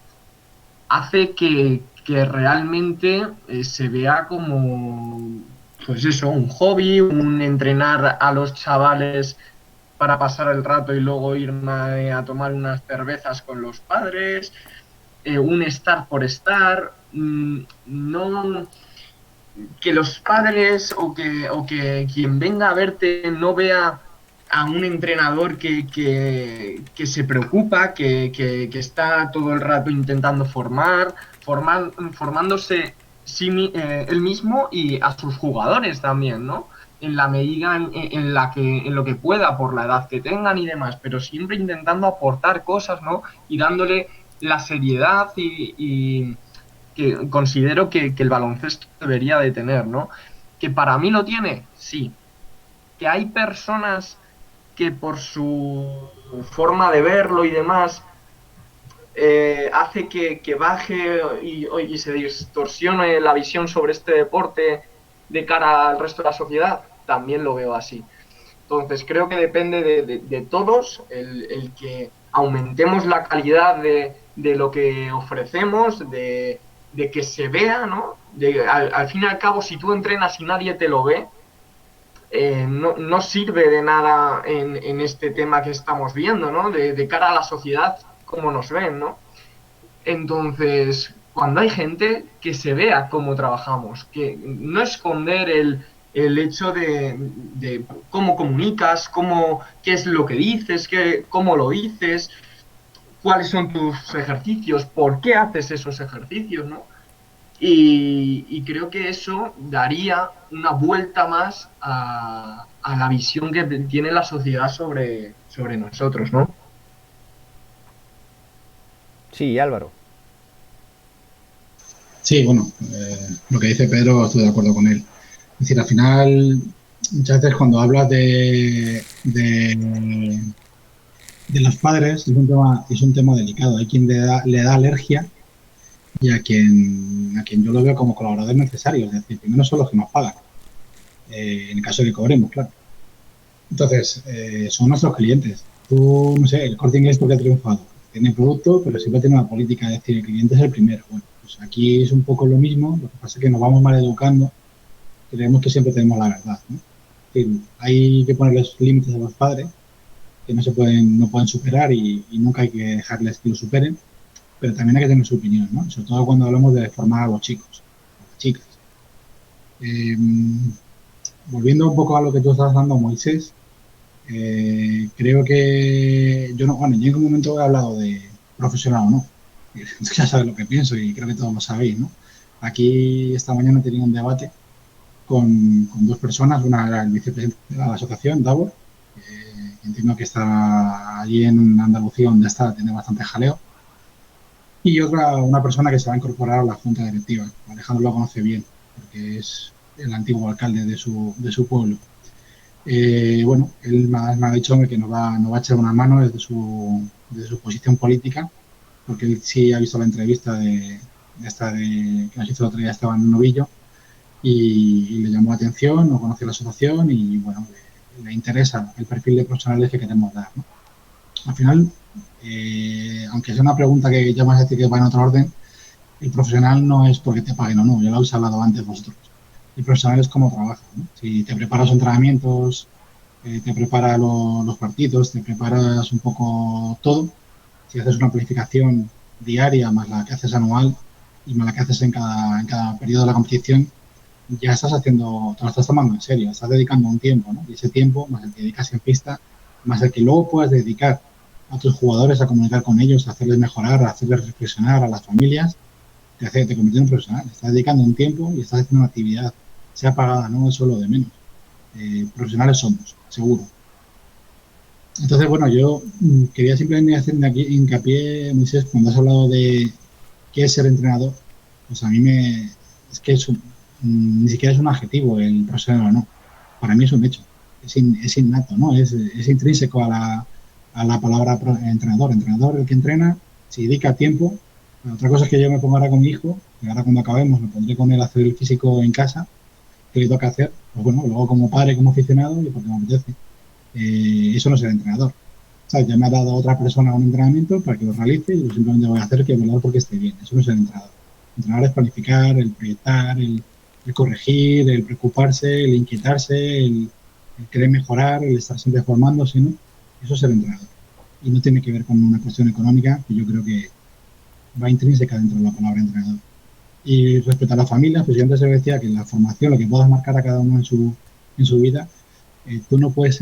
Hace que realmente se vea como, pues eso, un hobby, un entrenar a los chavales para pasar el rato y luego irme a tomar unas cervezas con los padres, un estar por estar, no... Que los padres o que quien venga a verte no vea a un entrenador que se preocupa, que está todo el rato intentando formándose él mismo y a sus jugadores también, ¿no? En la medida en lo que pueda, por la edad que tengan y demás, pero siempre intentando aportar cosas, ¿no? Y dándole la seriedad y que considero que el baloncesto debería de tener, ¿no? ¿Que para mí lo tiene? Sí. ¿Que hay personas que por su forma de verlo y demás hace que baje y se distorsione la visión sobre este deporte de cara al resto de la sociedad? También lo veo así. Entonces creo que depende de todos el que aumentemos la calidad de lo que ofrecemos, de que se vea, ¿no? Al fin y al cabo, si tú entrenas y nadie te lo ve, no sirve de nada en este tema que estamos viendo, ¿no? De cara a la sociedad, cómo nos ven, ¿no? Entonces, cuando hay gente, que se vea cómo trabajamos, que no esconder el hecho de cómo comunicas, qué es lo que dices, cómo lo dices, cuáles son tus ejercicios, por qué haces esos ejercicios, ¿no? Y creo que eso daría una vuelta más a la visión que tiene la sociedad sobre nosotros, ¿no? Sí, Álvaro. Sí, bueno, lo que dice Pedro estoy de acuerdo con él. Es decir, al final, muchas veces cuando hablas de los padres es un tema delicado. Hay quien le da alergia y a quien yo lo veo como colaborador necesario. Es decir, primero son los que nos pagan, en el caso de que cobremos, claro. Entonces, son nuestros clientes. Tú, no sé, el Corte Inglés porque ha triunfado. Tiene producto, pero siempre tiene una política, es decir, el cliente es el primero. Bueno, pues aquí es un poco lo mismo, lo que pasa es que nos vamos mal educando, creemos que siempre tenemos la verdad, ¿no? Es decir, hay que ponerles límites a los padres que no pueden superar y nunca hay que dejarles que lo superen, pero también hay que tener su opinión, ¿no? Sobre todo cuando hablamos de formar a los chicos, a las chicas. Volviendo un poco a lo que tú estás hablando, Moisés, creo que yo en ningún momento he hablado de profesional o no. Ya sabes lo que pienso y creo que todos lo sabéis, ¿no? Aquí esta mañana he tenido un debate con dos personas, una era el vicepresidente de la asociación, Davor, que entiendo que está allí en Andalucía, donde está, tiene bastante jaleo, y otra, una persona que se va a incorporar a la junta directiva. Alejandro lo conoce bien, porque es el antiguo alcalde de su pueblo. Bueno, él me ha dicho que nos va a echar una mano desde su posición política, porque él sí ha visto la entrevista que nos hizo el otro día Esteban Novillo y le llamó la atención, no conoce la asociación y bueno, le interesa el perfil de profesionales que queremos dar, ¿no? Al final, aunque sea una pregunta que ya vas a decir que va en otro orden, el profesional no es porque te paguen o no, ya lo habéis hablado antes vosotros. El profesional es cómo trabajas, ¿no? Si te preparas entrenamientos, te preparas los partidos, te preparas un poco todo, si haces una planificación diaria más la que haces anual y más la que haces en cada periodo de la competición, ya estás te lo estás tomando en serio, estás dedicando un tiempo, ¿no? Y ese tiempo, más el que dedicas en pista, más el que luego puedas dedicar a tus jugadores a comunicar con ellos, a hacerles mejorar, a hacerles reflexionar, a las familias, te convierte en un profesional. Estás dedicando un tiempo y estás haciendo una actividad, sea pagada, no es solo de menos. Profesionales somos, seguro. Entonces, bueno, yo quería simplemente hacer aquí hincapié, Moisés, cuando has hablado de qué es ser entrenador, pues a mí es que ni siquiera es un adjetivo el profesional o no. Para mí es un hecho, es innato, ¿no? Es intrínseco a la palabra entrenador. Entrenador, el que entrena, se dedica tiempo. Otra cosa es que yo me pongo ahora con mi hijo, y ahora cuando acabemos me pondré con él a hacer el físico en casa, que le toca hacer, pues bueno, luego como padre, como aficionado y porque me apetece. Eso no es el entrenador. O sea, ya me ha dado otra persona un entrenamiento para que lo realice y yo simplemente voy a hacer que velar porque esté bien. Eso no es el entrenador. El entrenador es planificar, el proyectar, el corregir, el preocuparse, el inquietarse, el querer mejorar, el estar siempre formándose, ¿no? Eso es el entrenador. Y no tiene que ver con una cuestión económica que yo creo que va intrínseca dentro de la palabra entrenador. Y respecto a la familia, pues yo antes se decía que en la formación, lo que puedas marcar a cada uno en su vida, tú no puedes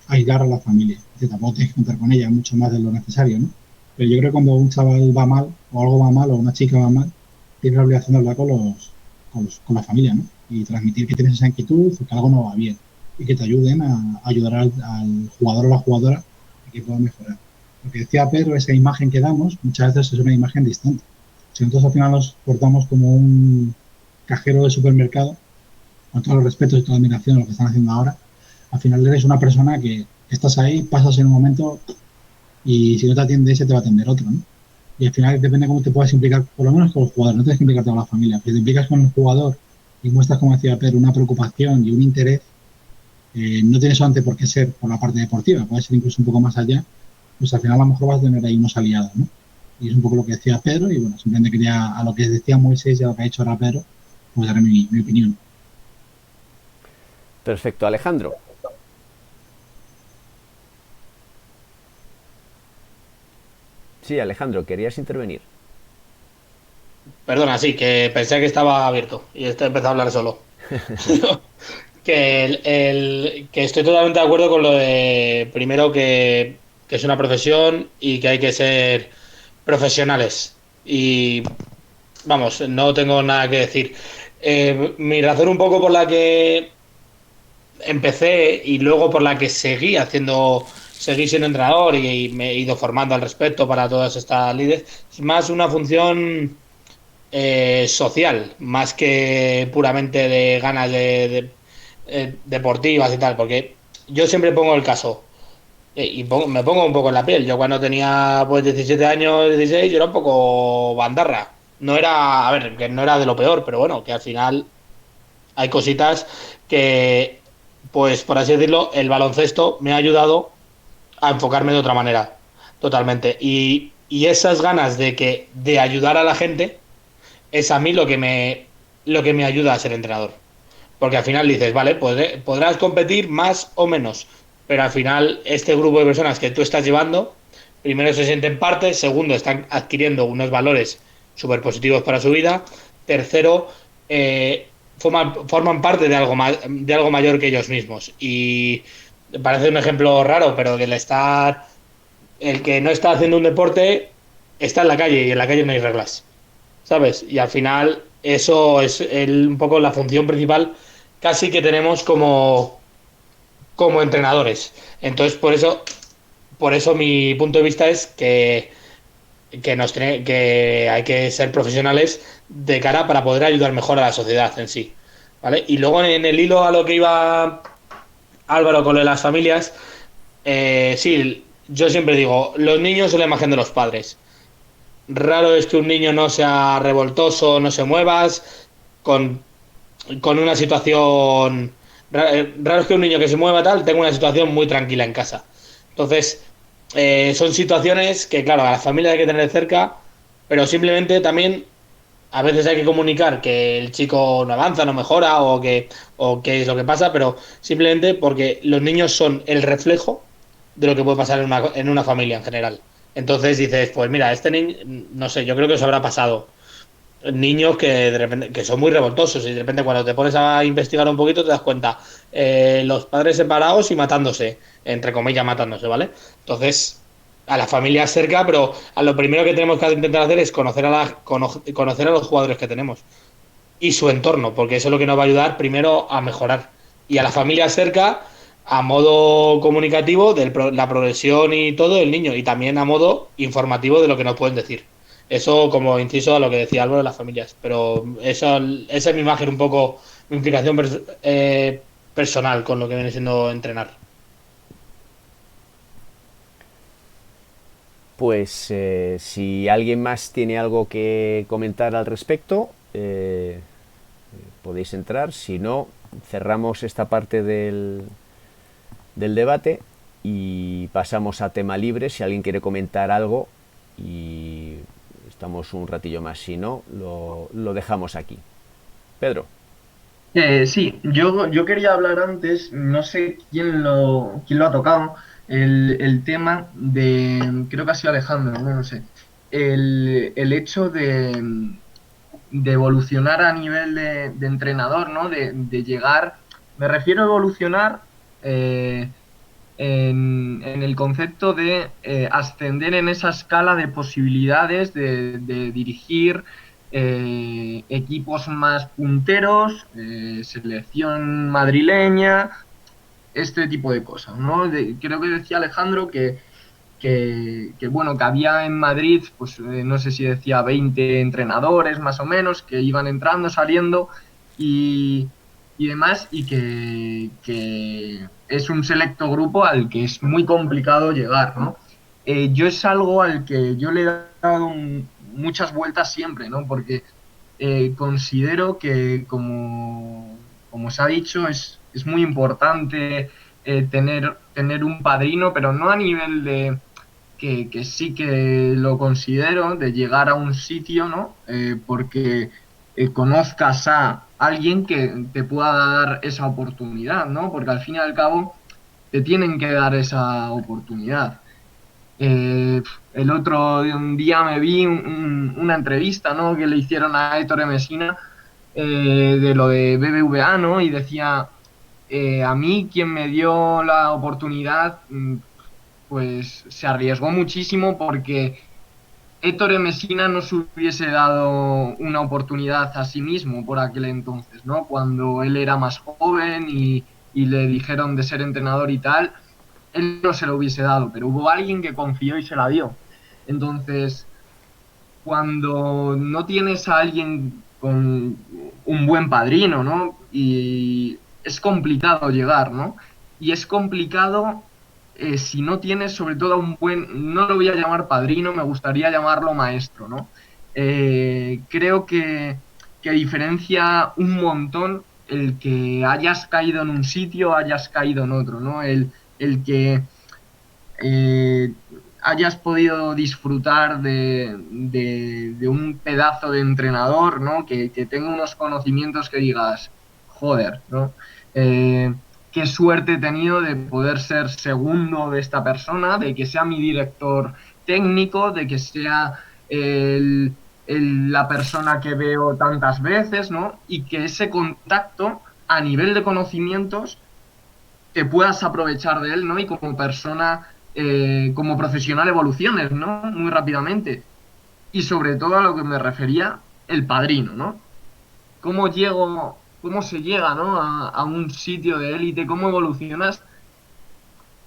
aislar a la familia. Tampoco tienes que contar con ella mucho más de lo necesario, ¿no? Pero yo creo que cuando un chaval va mal, o algo va mal, o una chica va mal, tienes la obligación de hablar con la familia, ¿no? Y transmitir que tienes esa inquietud, que algo no va bien, y que te ayuden a ayudar al jugador o la jugadora a que pueda mejorar. Lo que decía Pedro, esa imagen que damos, muchas veces es una imagen distante. Si nosotros al final nos portamos como un cajero de supermercado, con todos los respetos y toda admiración a lo que están haciendo ahora, al final eres una persona que estás ahí, pasas en un momento y si no te atiende ese, te va a atender otro, ¿no? Y al final depende cómo te puedas implicar, por lo menos con los jugadores, no tienes que implicarte con la familia, pero si te implicas con el jugador y muestras, como decía Pedro, una preocupación y un interés, no tiene solamente por qué ser por la parte deportiva, puede ser incluso un poco más allá, pues al final a lo mejor vas a tener ahí unos aliados, ¿no? Y es un poco lo que decía Pedro, y bueno, simplemente quería, a lo que decía Moisés y a lo que ha dicho ahora Pedro, pues daré mi opinión. Perfecto, Alejandro. Sí, Alejandro, querías intervenir. Perdona, sí, que pensé que estaba abierto y he empezado a hablar solo. Que estoy totalmente de acuerdo con lo de, primero, que es una profesión y que hay que ser profesionales. Y vamos, no tengo nada que decir. Mi razón un poco por la que empecé y luego por la que seguí siendo entrenador y me he ido formando al respecto para todas estas líderes, es más una función social, más que puramente de ganas deportivas y tal, porque yo siempre pongo el caso me pongo un poco en la piel. Yo cuando tenía pues 17 años, 16, yo era un poco bandarra. No era, a ver, que no era de lo peor, pero bueno, que al final hay cositas que, pues por así decirlo, el baloncesto me ha ayudado a enfocarme de otra manera, totalmente. Y esas ganas de ayudar a la gente es a mí lo que me ayuda a ser entrenador. Porque al final dices, vale, podrás competir más o menos, pero al final este grupo de personas que tú estás llevando, primero se sienten parte, segundo están adquiriendo unos valores súper positivos para su vida, tercero forman parte de algo mayor que ellos mismos. Y parece un ejemplo raro, pero el que no está haciendo un deporte está en la calle y en la calle no hay reglas, ¿sabes? Y al final eso es un poco la función principal casi que tenemos como entrenadores. Entonces, por eso mi punto de vista es que hay que ser profesionales de cara para poder ayudar mejor a la sociedad en sí, ¿vale? Y luego en el hilo a lo que iba Álvaro con lo de las familias, sí, yo siempre digo, los niños son la imagen de los padres. Raro es que un niño no sea revoltoso, no se muevas, con una situación. Raro es que un niño que se mueva tal tenga una situación muy tranquila en casa. Entonces, son situaciones que, claro, a la familia hay que tener cerca, pero simplemente también a veces hay que comunicar que el chico no avanza, no mejora o qué es lo que pasa, pero simplemente porque los niños son el reflejo de lo que puede pasar en una familia en general. Entonces dices, pues mira, este niño, no sé, yo creo que os habrá pasado niños que de repente que son muy revoltosos y de repente cuando te pones a investigar un poquito te das cuenta los padres separados y matándose, entre comillas matándose, ¿vale? Entonces a la familia cerca, pero a lo primero que tenemos que intentar hacer es conocer a los jugadores que tenemos y su entorno, porque eso es lo que nos va a ayudar primero a mejorar, y a la familia cerca a modo comunicativo de la progresión y todo del niño, y también a modo informativo de lo que nos pueden decir. Eso como inciso a lo que decía Álvaro de las familias, pero esa es mi imagen un poco, mi implicación personal con lo que viene siendo entrenar. Pues si alguien más tiene algo que comentar al respecto, podéis entrar. Si no, cerramos esta parte del debate y pasamos a tema libre. Si alguien quiere comentar algo, y estamos un ratillo más. Si no, lo dejamos aquí. Pedro. Sí, yo quería hablar antes, no sé quién lo ha tocado, el tema de, creo que ha sido Alejandro, no sé, el hecho de evolucionar a nivel de entrenador, ¿no? De llegar, me refiero a evolucionar en el concepto de ascender en esa escala de posibilidades de dirigir equipos más punteros, selección madrileña, este tipo de cosas, ¿no? Creo que decía Alejandro bueno, que había en Madrid, pues no sé si decía 20 entrenadores más o menos, que iban entrando, saliendo, y y demás, y que es un selecto grupo al que es muy complicado llegar, ¿no? Yo es algo al que yo le he dado muchas vueltas siempre, ¿no? Porque considero que, como se ha dicho, es muy importante tener un padrino, pero no a nivel de que sí que lo considero, de llegar a un sitio, ¿no? Porque conozcas a alguien que te pueda dar esa oportunidad, ¿no? Porque al fin y al cabo te tienen que dar esa oportunidad. El otro día me vi una entrevista, ¿no?, que le hicieron a Ettore Messina, de lo de BBVA, ¿no? Y decía, a mí quien me dio la oportunidad, pues se arriesgó muchísimo porque Ettore Messina no se hubiese dado una oportunidad a sí mismo por aquel entonces, ¿no? Cuando él era más joven y le dijeron de ser entrenador y tal, él no se lo hubiese dado, pero hubo alguien que confió y se la dio. Entonces, cuando no tienes a alguien con un buen padrino, ¿no? Y es complicado llegar, ¿no? Y es complicado si no tienes sobre todo un buen, no lo voy a llamar padrino, me gustaría llamarlo maestro, ¿no? Creo que diferencia un montón el que hayas caído en un sitio, hayas caído en otro, ¿no? El que eh, hayas podido disfrutar de un pedazo de entrenador, ¿no? Que tenga unos conocimientos que digas, joder, ¿no? Qué suerte he tenido de poder ser segundo de esta persona, de que sea mi director técnico, de que sea la persona que veo tantas veces, ¿no? Y que ese contacto a nivel de conocimientos te puedas aprovechar de él, ¿no? Y como persona, como profesional evoluciones, ¿no? Muy rápidamente. Y sobre todo a lo que me refería, el padrino, ¿no? Cómo se llega, ¿no? A un sitio de élite, cómo evolucionas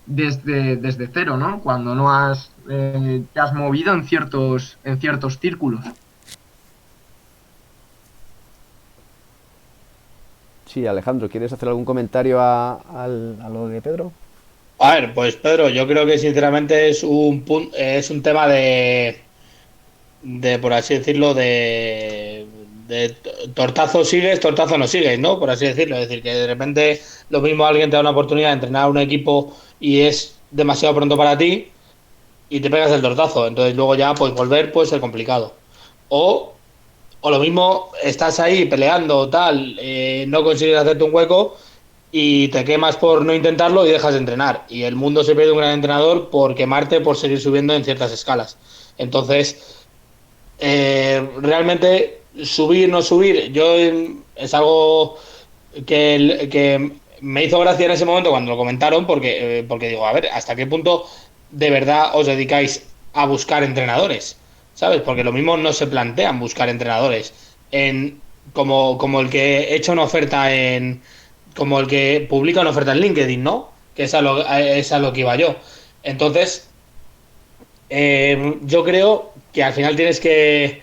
desde cero, ¿no? Cuando no te has movido en ciertos círculos. Sí, Alejandro, ¿quieres hacer algún comentario a lo de Pedro? A ver, pues Pedro, yo creo que sinceramente es un tema de, por así decirlo, de tortazo sigues, tortazo no sigues, ¿no? Por así decirlo. Es decir, que de repente lo mismo alguien te da una oportunidad de entrenar a un equipo y es demasiado pronto para ti y te pegas el tortazo. Entonces luego ya, pues volver puede ser complicado. O, o lo mismo, estás ahí peleando, tal, no consigues hacerte un hueco y te quemas por no intentarlo y dejas de entrenar. Y el mundo se pierde un gran entrenador por quemarte, por seguir subiendo en ciertas escalas. Entonces, realmente subir, no subir, es algo que me hizo gracia en ese momento cuando lo comentaron, porque digo, a ver, ¿hasta qué punto de verdad os dedicáis a buscar entrenadores? ¿Sabes? Porque lo mismo no se plantean buscar entrenadores como el que echa una oferta como el que publica una oferta en LinkedIn, ¿no? Que es a lo que iba yo. Entonces, yo creo que al final tienes que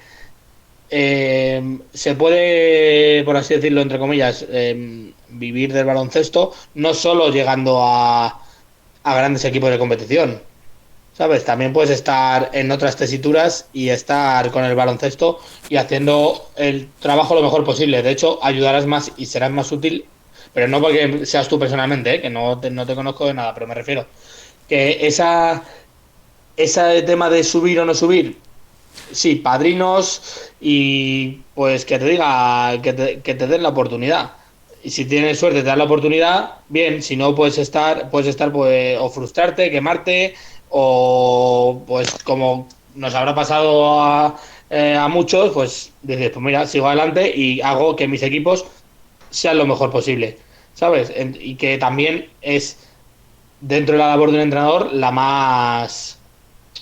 se puede, por así decirlo, entre comillas, vivir del baloncesto, no solo llegando a grandes equipos de competición, ¿sabes? También puedes estar en otras tesituras y estar con el baloncesto y haciendo el trabajo lo mejor posible. De hecho, ayudarás más y serás más útil, pero no porque seas tú personalmente, que no te conozco de nada, pero me refiero que ese tema de subir o no subir, sí, padrinos y pues que te diga, que te den la oportunidad. Y si tienes suerte te dan la oportunidad, bien, si no puedes estar pues, o frustrarte, quemarte, o pues como nos habrá pasado a muchos, pues dices, pues mira, sigo adelante y hago que mis equipos sean lo mejor posible, ¿sabes? Y que también es dentro de la labor de un entrenador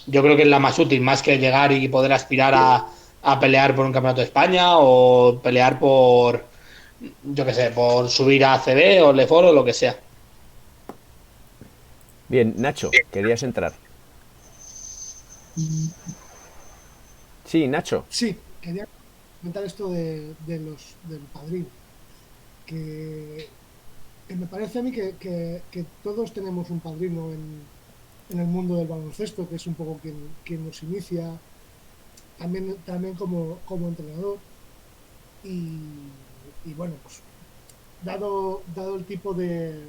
yo creo que es la más útil, más que llegar y poder aspirar a pelear por un campeonato de España o pelear por, yo qué sé, por subir a ACB o Lefort o lo que sea. Bien, Nacho, querías entrar. Sí, Nacho. Sí, quería comentar esto del padrino. que, que me parece a mí que todos tenemos un padrino en el mundo del baloncesto, que es un poco quien nos inicia, también como entrenador. Y, y bueno, pues dado el tipo de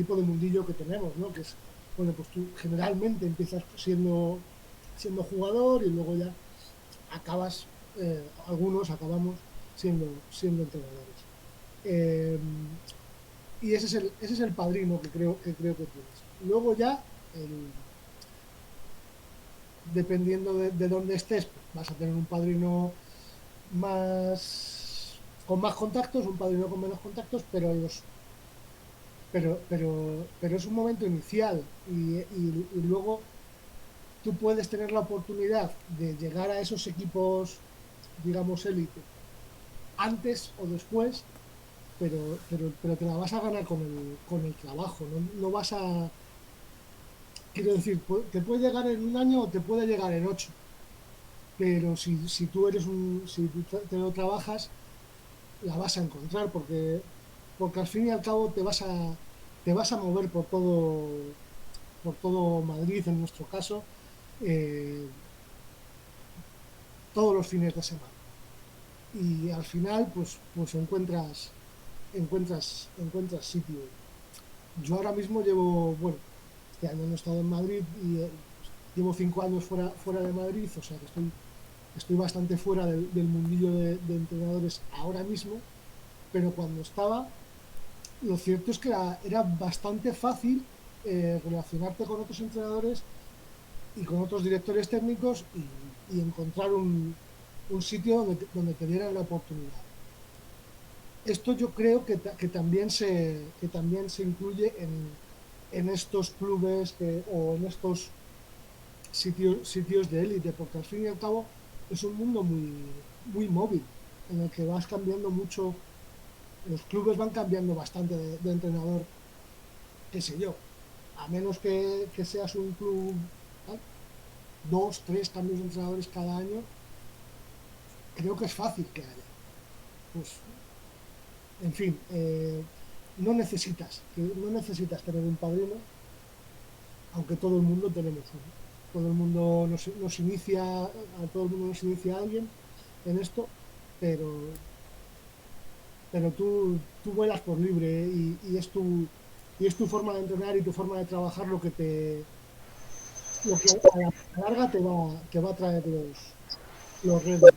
mundillo que tenemos, ¿no? Que es, bueno, pues tú generalmente empiezas siendo jugador y luego ya acabas, algunos acabamos siendo entrenadores. Eh, y ese es el padrino que creo que tienes. Luego ya, dependiendo de dónde estés, pues vas a tener un padrino con más contactos, un padrino con menos contactos, pero es un momento inicial y luego tú puedes tener la oportunidad de llegar a esos equipos, digamos, élite, antes o después, pero te la vas a ganar con el trabajo, no vas a... Quiero decir, te puede llegar en un año o te puede llegar en 8, pero si tú te lo trabajas, la vas a encontrar, porque al fin y al cabo te vas a mover por todo Madrid, en nuestro caso, eh, todos los fines de semana. Y al final, pues encuentras sitio. Yo ahora mismo bueno, este año no he estado en Madrid y llevo 5 años fuera de Madrid, o sea que estoy bastante fuera del mundillo de entrenadores ahora mismo, pero cuando estaba, lo cierto es que era bastante fácil relacionarte con otros entrenadores y con otros directores técnicos y encontrar un sitio donde te dieran la oportunidad. Esto yo creo que también se incluye en estos clubes o en estos sitios de élite, porque al fin y al cabo es un mundo muy, muy móvil, en el que vas cambiando mucho, los clubes van cambiando bastante de entrenador, qué sé yo, a menos que seas un club, ¿vale? 2, 3 cambios de entrenadores cada año, creo que es fácil que haya. Pues, en fin, no necesitas tener un padrino, aunque todo el mundo tenemos uno. Todo el mundo nos inicia, a todo el mundo nos inicia alguien en esto, pero tú vuelas por libre, y es tu forma de entrenar y tu forma de trabajar lo que a la larga te va a traer los retos.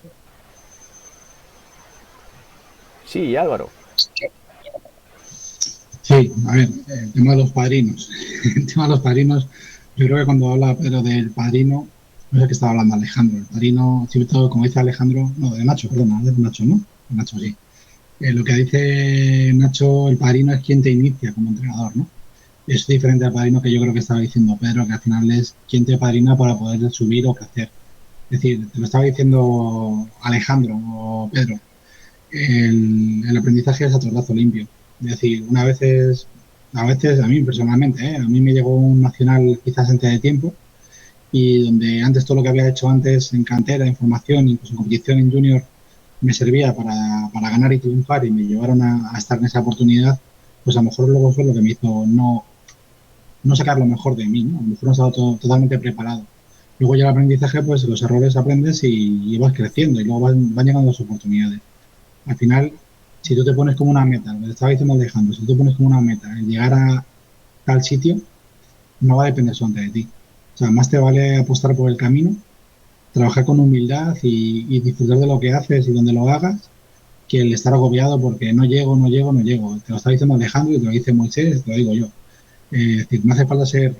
Sí, Álvaro. Sí, a ver, el tema de los padrinos. El tema de los padrinos, yo creo que cuando habla Pedro del padrino, no sé qué estaba hablando Alejandro. El padrino, sobre todo, como dice Alejandro, no, de Nacho, perdona, de Nacho, ¿no? De Nacho, sí. Lo que dice Nacho, el padrino es quien te inicia como entrenador, ¿no? Es diferente al padrino que yo creo que estaba diciendo Pedro, que al final es quien te padrina para poder subir o crecer. Es decir, te lo estaba diciendo Alejandro o Pedro, el aprendizaje es a tortazo limpio. Es decir, a veces a mí personalmente, a mí me llegó un nacional quizás antes de tiempo, y donde antes todo lo que había hecho antes en cantera, en formación, incluso en competición en junior, me servía para ganar y triunfar y me llevaron a estar en esa oportunidad, pues a lo mejor luego fue lo que me hizo no sacar lo mejor de mí, ¿no? A lo mejor no estaba totalmente preparado. Luego ya el aprendizaje, pues los errores aprendes y vas creciendo y luego van llegando las oportunidades. Al final, si tú te pones como una meta, lo que te estaba diciendo Alejandro, si tú te pones como una meta el llegar a tal sitio, no va a depender solamente de ti. O sea, más te vale apostar por el camino, trabajar con humildad y disfrutar de lo que haces y donde lo hagas, que el estar agobiado porque no llego. Te lo está diciendo Alejandro y te lo dice Moisés, te lo digo yo. Es decir, no hace falta ser...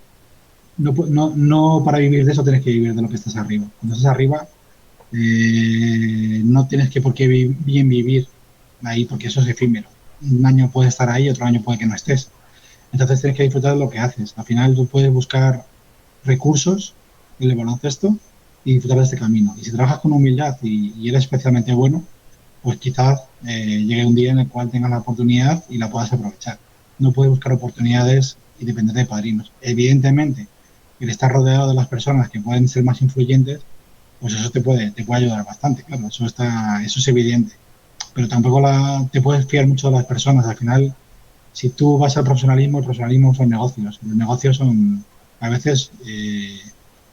No para vivir de eso tienes que vivir de lo que estás arriba. Cuando estás arriba, no tienes que por qué bien vivir ahí, porque eso es efímero. Un año puedes estar ahí, otro año puede que no estés. Entonces tienes que disfrutar de lo que haces. Al final tú puedes buscar recursos en el baloncesto y disfrutar de este camino. Y si trabajas con humildad y eres especialmente bueno, pues quizás llegue un día en el cual tengas la oportunidad y la puedas aprovechar. No puedes buscar oportunidades y depender de padrinos. Evidentemente, el estar rodeado de las personas que pueden ser más influyentes, pues eso te puede ayudar bastante, claro, eso es evidente. pero tampoco te puedes fiar mucho de las personas. Al final, si tú vas al profesionalismo, el profesionalismo son negocios. Los negocios son a veces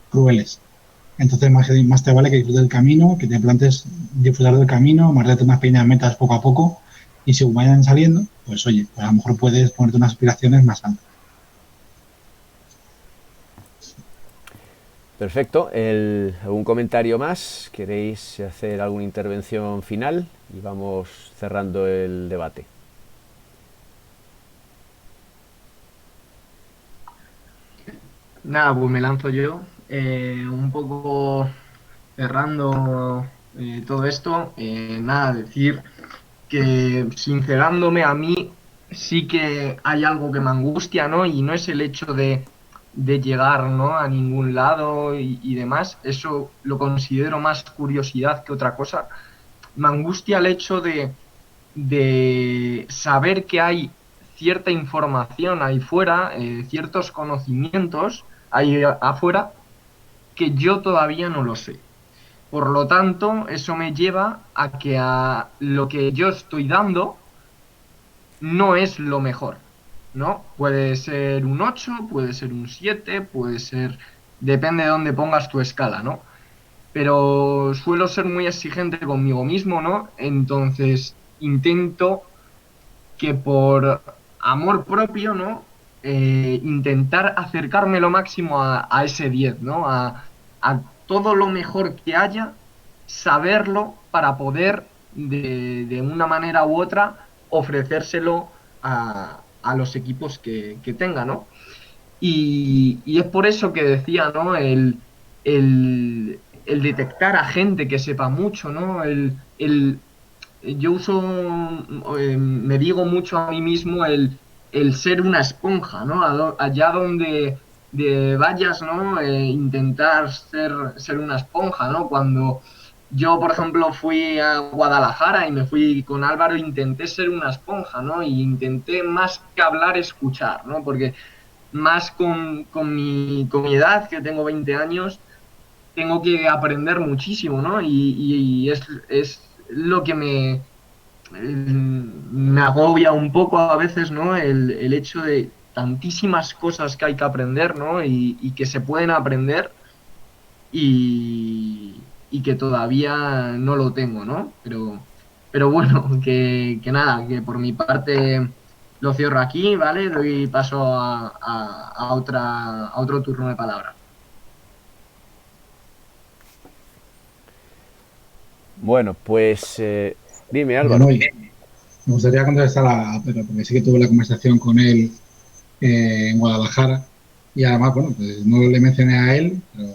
crueles. Entonces, más te vale que disfrutes del camino, que te plantes disfrutar del camino, marcarte unas pequeñas metas poco a poco, y según vayan saliendo, pues oye, pues a lo mejor puedes ponerte unas aspiraciones más altas. Perfecto. ¿Algún comentario más? ¿Queréis hacer alguna intervención final? Y vamos cerrando el debate. Nada, pues me lanzo yo. Un poco cerrando todo esto, nada, decir que sincerándome a mí sí que hay algo que me angustia, ¿no? Y no es el hecho de llegar, ¿no?, a ningún lado y demás. Eso lo considero más curiosidad que otra cosa. Me angustia el hecho de saber que hay cierta información ahí fuera, ciertos conocimientos ahí afuera que yo todavía no lo sé. Por lo tanto, eso me lleva a que a lo que yo estoy dando no es lo mejor, ¿no? Puede ser un 8, puede ser un 7, puede ser... Depende de dónde pongas tu escala, ¿no? Pero suelo ser muy exigente conmigo mismo, ¿no? Entonces intento que por amor propio, ¿no? Intentar acercarme lo máximo a ese 10, ¿no? A todo lo mejor que haya, saberlo para poder, de una manera u otra, ofrecérselo a los equipos que tenga, ¿no? Y es por eso que decía, ¿no? El detectar a gente que sepa mucho, ¿no? Yo uso, me digo mucho a mí mismo el ser una esponja, ¿no? Allá donde vayas, ¿no? Intentar ser una esponja, ¿no? Cuando yo, por ejemplo, fui a Guadalajara y me fui con Álvaro, intenté ser una esponja, ¿no? Y intenté más que hablar, escuchar, ¿no? Porque más con mi edad, que tengo 20 años, tengo que aprender muchísimo, ¿no? Y es lo que me agobia un poco a veces, ¿no? El hecho de tantísimas cosas que hay que aprender, ¿no? Y que se pueden aprender y que todavía no lo tengo, ¿no? Pero bueno, que nada, que por mi parte lo cierro aquí, ¿vale? Doy paso a otro turno de palabra. Bueno, pues dime, Álvaro. Bueno, me gustaría contestar a Pedro, porque sí que tuve la conversación con él en Guadalajara, y además, bueno, pues no le mencioné a él, pero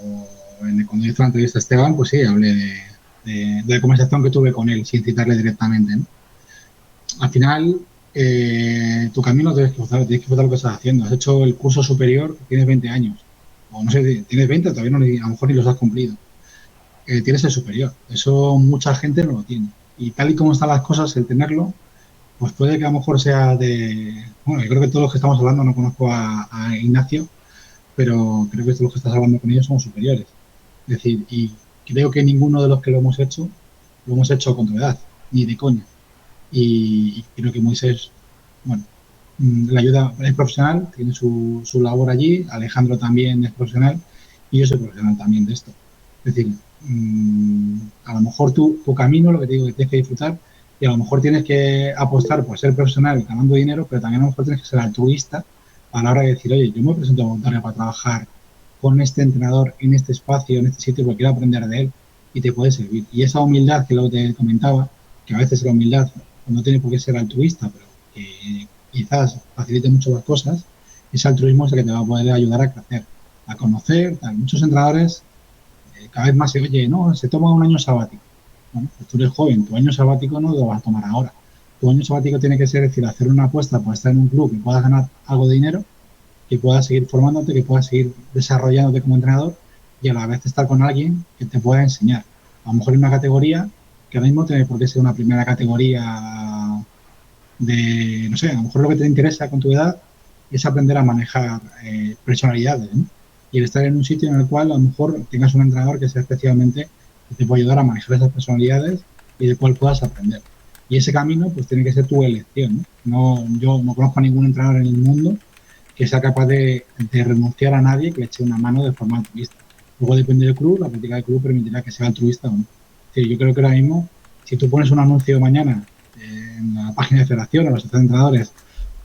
cuando hizo la entrevista a Esteban, pues sí, hablé de la conversación que tuve con él, sin citarle directamente, ¿no? Al final, tu camino tienes que disfrutar lo que estás haciendo. Has hecho el curso superior, tienes 20 años, o no sé, tienes 20, todavía no, a lo mejor ni los has cumplido. Tienes el superior, eso mucha gente no lo tiene. Y tal y como están las cosas, el tenerlo, pues puede que a lo mejor sea de... Bueno, yo creo que todos los que estamos hablando, no conozco a Ignacio, pero creo que todos los que estás hablando con ellos somos superiores. Es decir, y creo que ninguno de los que lo hemos hecho con tu edad, ni de coña. Y creo que Moisés, bueno, la ayuda es profesional, tiene su labor allí, Alejandro también es profesional, y yo soy profesional también de esto. Es decir, a lo mejor tu camino, lo que te digo, que tienes que disfrutar, y a lo mejor tienes que apostar por ser profesional ganando dinero, pero también a lo mejor tienes que ser altruista a la hora de decir, oye, yo me presento voluntario para trabajar con este entrenador en este espacio, en este sitio, porque quiero aprender de él y te puede servir. Y esa humildad que luego te comentaba, que a veces la humildad no tiene por qué ser altruista, pero que quizás facilite mucho las cosas, ese altruismo es el que te va a poder ayudar a crecer, a conocer, tal. Muchos entrenadores cada vez más se oye, no, se toma un año sabático. Bueno, pues tú eres joven, tu año sabático no lo vas a tomar ahora. Tu año sabático tiene que ser, es decir, hacer una apuesta por estar en un club que puedas ganar algo de dinero, que puedas seguir formándote, que puedas seguir desarrollándote como entrenador y a la vez estar con alguien que te pueda enseñar. A lo mejor en una categoría que ahora mismo tiene por qué ser una primera categoría de, no sé, a lo mejor lo que te interesa con tu edad es aprender a manejar personalidades, ¿no? Y el estar en un sitio en el cual a lo mejor tengas un entrenador que sea especialmente que te pueda ayudar a manejar esas personalidades y del cual puedas aprender. Y ese camino pues tiene que ser tu elección, ¿no? Yo no conozco a ningún entrenador en el mundo que sea capaz de renunciar a nadie que le eche una mano de forma altruista. Luego depende del club, la política del club permitirá que sea altruista o no. Sí, yo creo que ahora mismo, si tú pones un anuncio mañana en la página de federación o la asociación de entrenadores,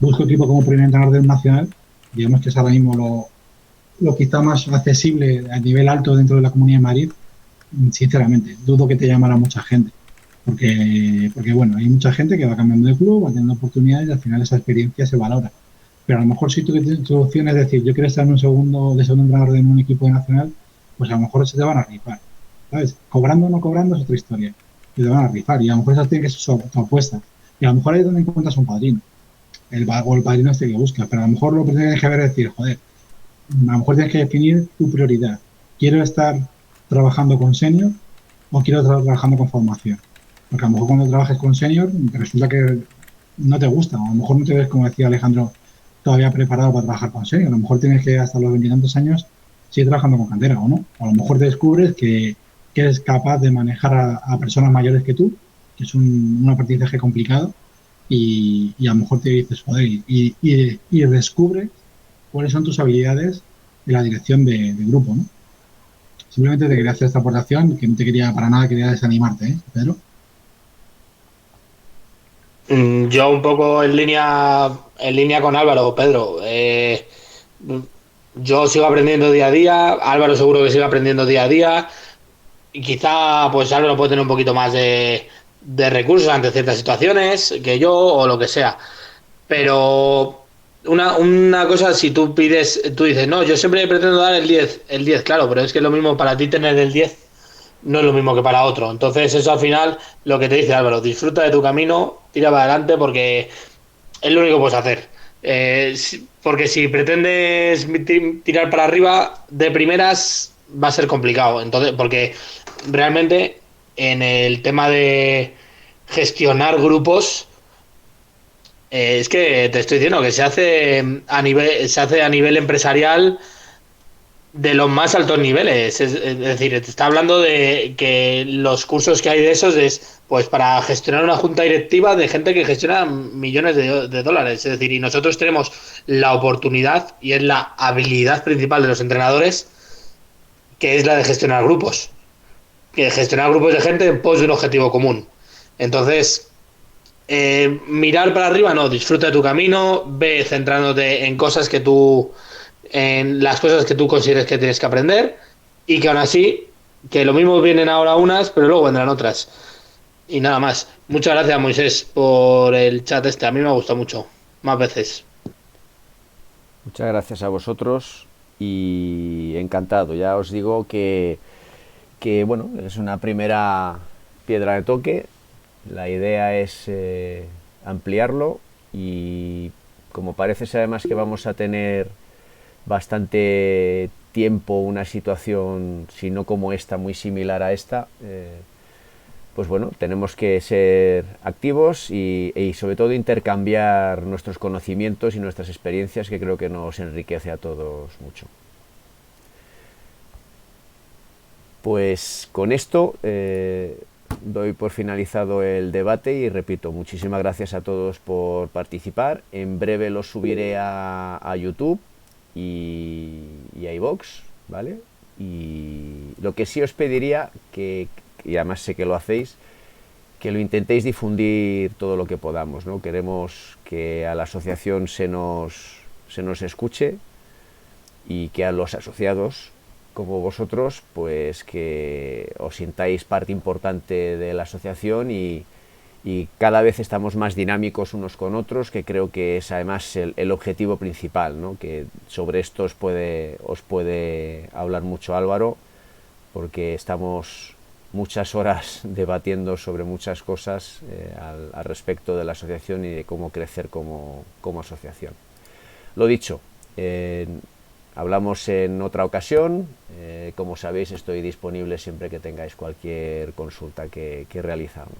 busco equipo como primer entrenador del nacional, digamos que es ahora mismo lo quizá más accesible a nivel alto dentro de la Comunidad de Madrid, sinceramente, dudo que te llamara mucha gente. Porque bueno, hay mucha gente que va cambiando de club, va teniendo oportunidades y al final esa experiencia se valora. Pero a lo mejor si tu opción es decir, yo quiero estar en un segundo entrenador de un equipo de nacional, pues a lo mejor se te van a rifar, ¿sabes? Cobrando o no cobrando es otra historia. Y te van a rifar y a lo mejor esas tienen que ser tu apuesta. Y a lo mejor ahí es donde encuentras un padrino. O el padrino este que buscas. Pero a lo mejor lo que tienes que ver es decir, joder, a lo mejor tienes que definir tu prioridad. ¿Quiero estar trabajando con senior o quiero estar trabajando con formación? Porque a lo mejor cuando trabajes con senior resulta que no te gusta, o a lo mejor no te ves, como decía Alejandro, todavía preparado para trabajar con senior. A lo mejor tienes que hasta los 20 y tantos años seguir trabajando con cantera o no. O a lo mejor te descubres que eres capaz de manejar a personas mayores que tú, que es un aprendizaje complicado, y a lo mejor te dices, joder, y descubres cuáles son tus habilidades en la dirección de grupo, ¿no? Simplemente te quería hacer esta aportación, que no te quería para nada, quería desanimarte, ¿eh, Pedro? Yo un poco en línea con Álvaro, Pedro. Yo sigo aprendiendo día a día, Álvaro seguro que sigue aprendiendo día a día, y quizá pues Álvaro puede tener un poquito más de recursos ante ciertas situaciones que yo o lo que sea. Pero una cosa, si tú dices, no, yo siempre pretendo dar el 10 claro, pero es que es lo mismo para ti tener el 10 no es lo mismo que para otro. Entonces eso al final, lo que te dice Álvaro, disfruta de tu camino, tira para adelante porque es lo único que puedes hacer. Porque si pretendes tirar para arriba de primeras va a ser complicado. Entonces, porque realmente en el tema de gestionar grupos, es que te estoy diciendo que se hace a nivel empresarial de los más altos niveles. Es decir, te está hablando de que los cursos que hay de esos es pues para gestionar una junta directiva de gente que gestiona millones de dólares. Es decir, y nosotros tenemos la oportunidad y es la habilidad principal de los entrenadores, que es la de gestionar grupos. Que gestionar grupos de gente en pos de un objetivo común. Entonces, mirar para arriba, no, disfruta de tu camino, ve centrándote en las cosas que tú consideres que tienes que aprender y que aún así, que lo mismo vienen ahora unas, pero luego vendrán otras. Y nada más. Muchas gracias, Moisés, por el chat este. A mí me ha gustado mucho. Más veces. Muchas gracias a vosotros y encantado. Ya os digo que bueno, es una primera piedra de toque. La idea es ampliarlo y como parece ser además que vamos a tener bastante tiempo una situación, si no como esta, muy similar a esta, pues bueno, tenemos que ser activos y sobre todo intercambiar nuestros conocimientos y nuestras experiencias, que creo que nos enriquece a todos mucho. Pues con esto doy por finalizado el debate y repito, muchísimas gracias a todos por participar. En breve lo subiré a YouTube y a iVoox, ¿vale? Y lo que sí os pediría, y además sé que lo hacéis, que lo intentéis difundir todo lo que podamos, ¿no? Queremos que a la asociación se nos escuche y que a los asociados como vosotros, pues que os sintáis parte importante de la asociación y cada vez estamos más dinámicos unos con otros, que creo que es además el objetivo principal, ¿no? Que sobre esto os puede hablar mucho Álvaro, porque estamos muchas horas debatiendo sobre muchas cosas al respecto de la asociación y de cómo crecer como asociación. Lo dicho, hablamos en otra ocasión. Como sabéis, estoy disponible siempre que tengáis cualquier consulta que realizamos.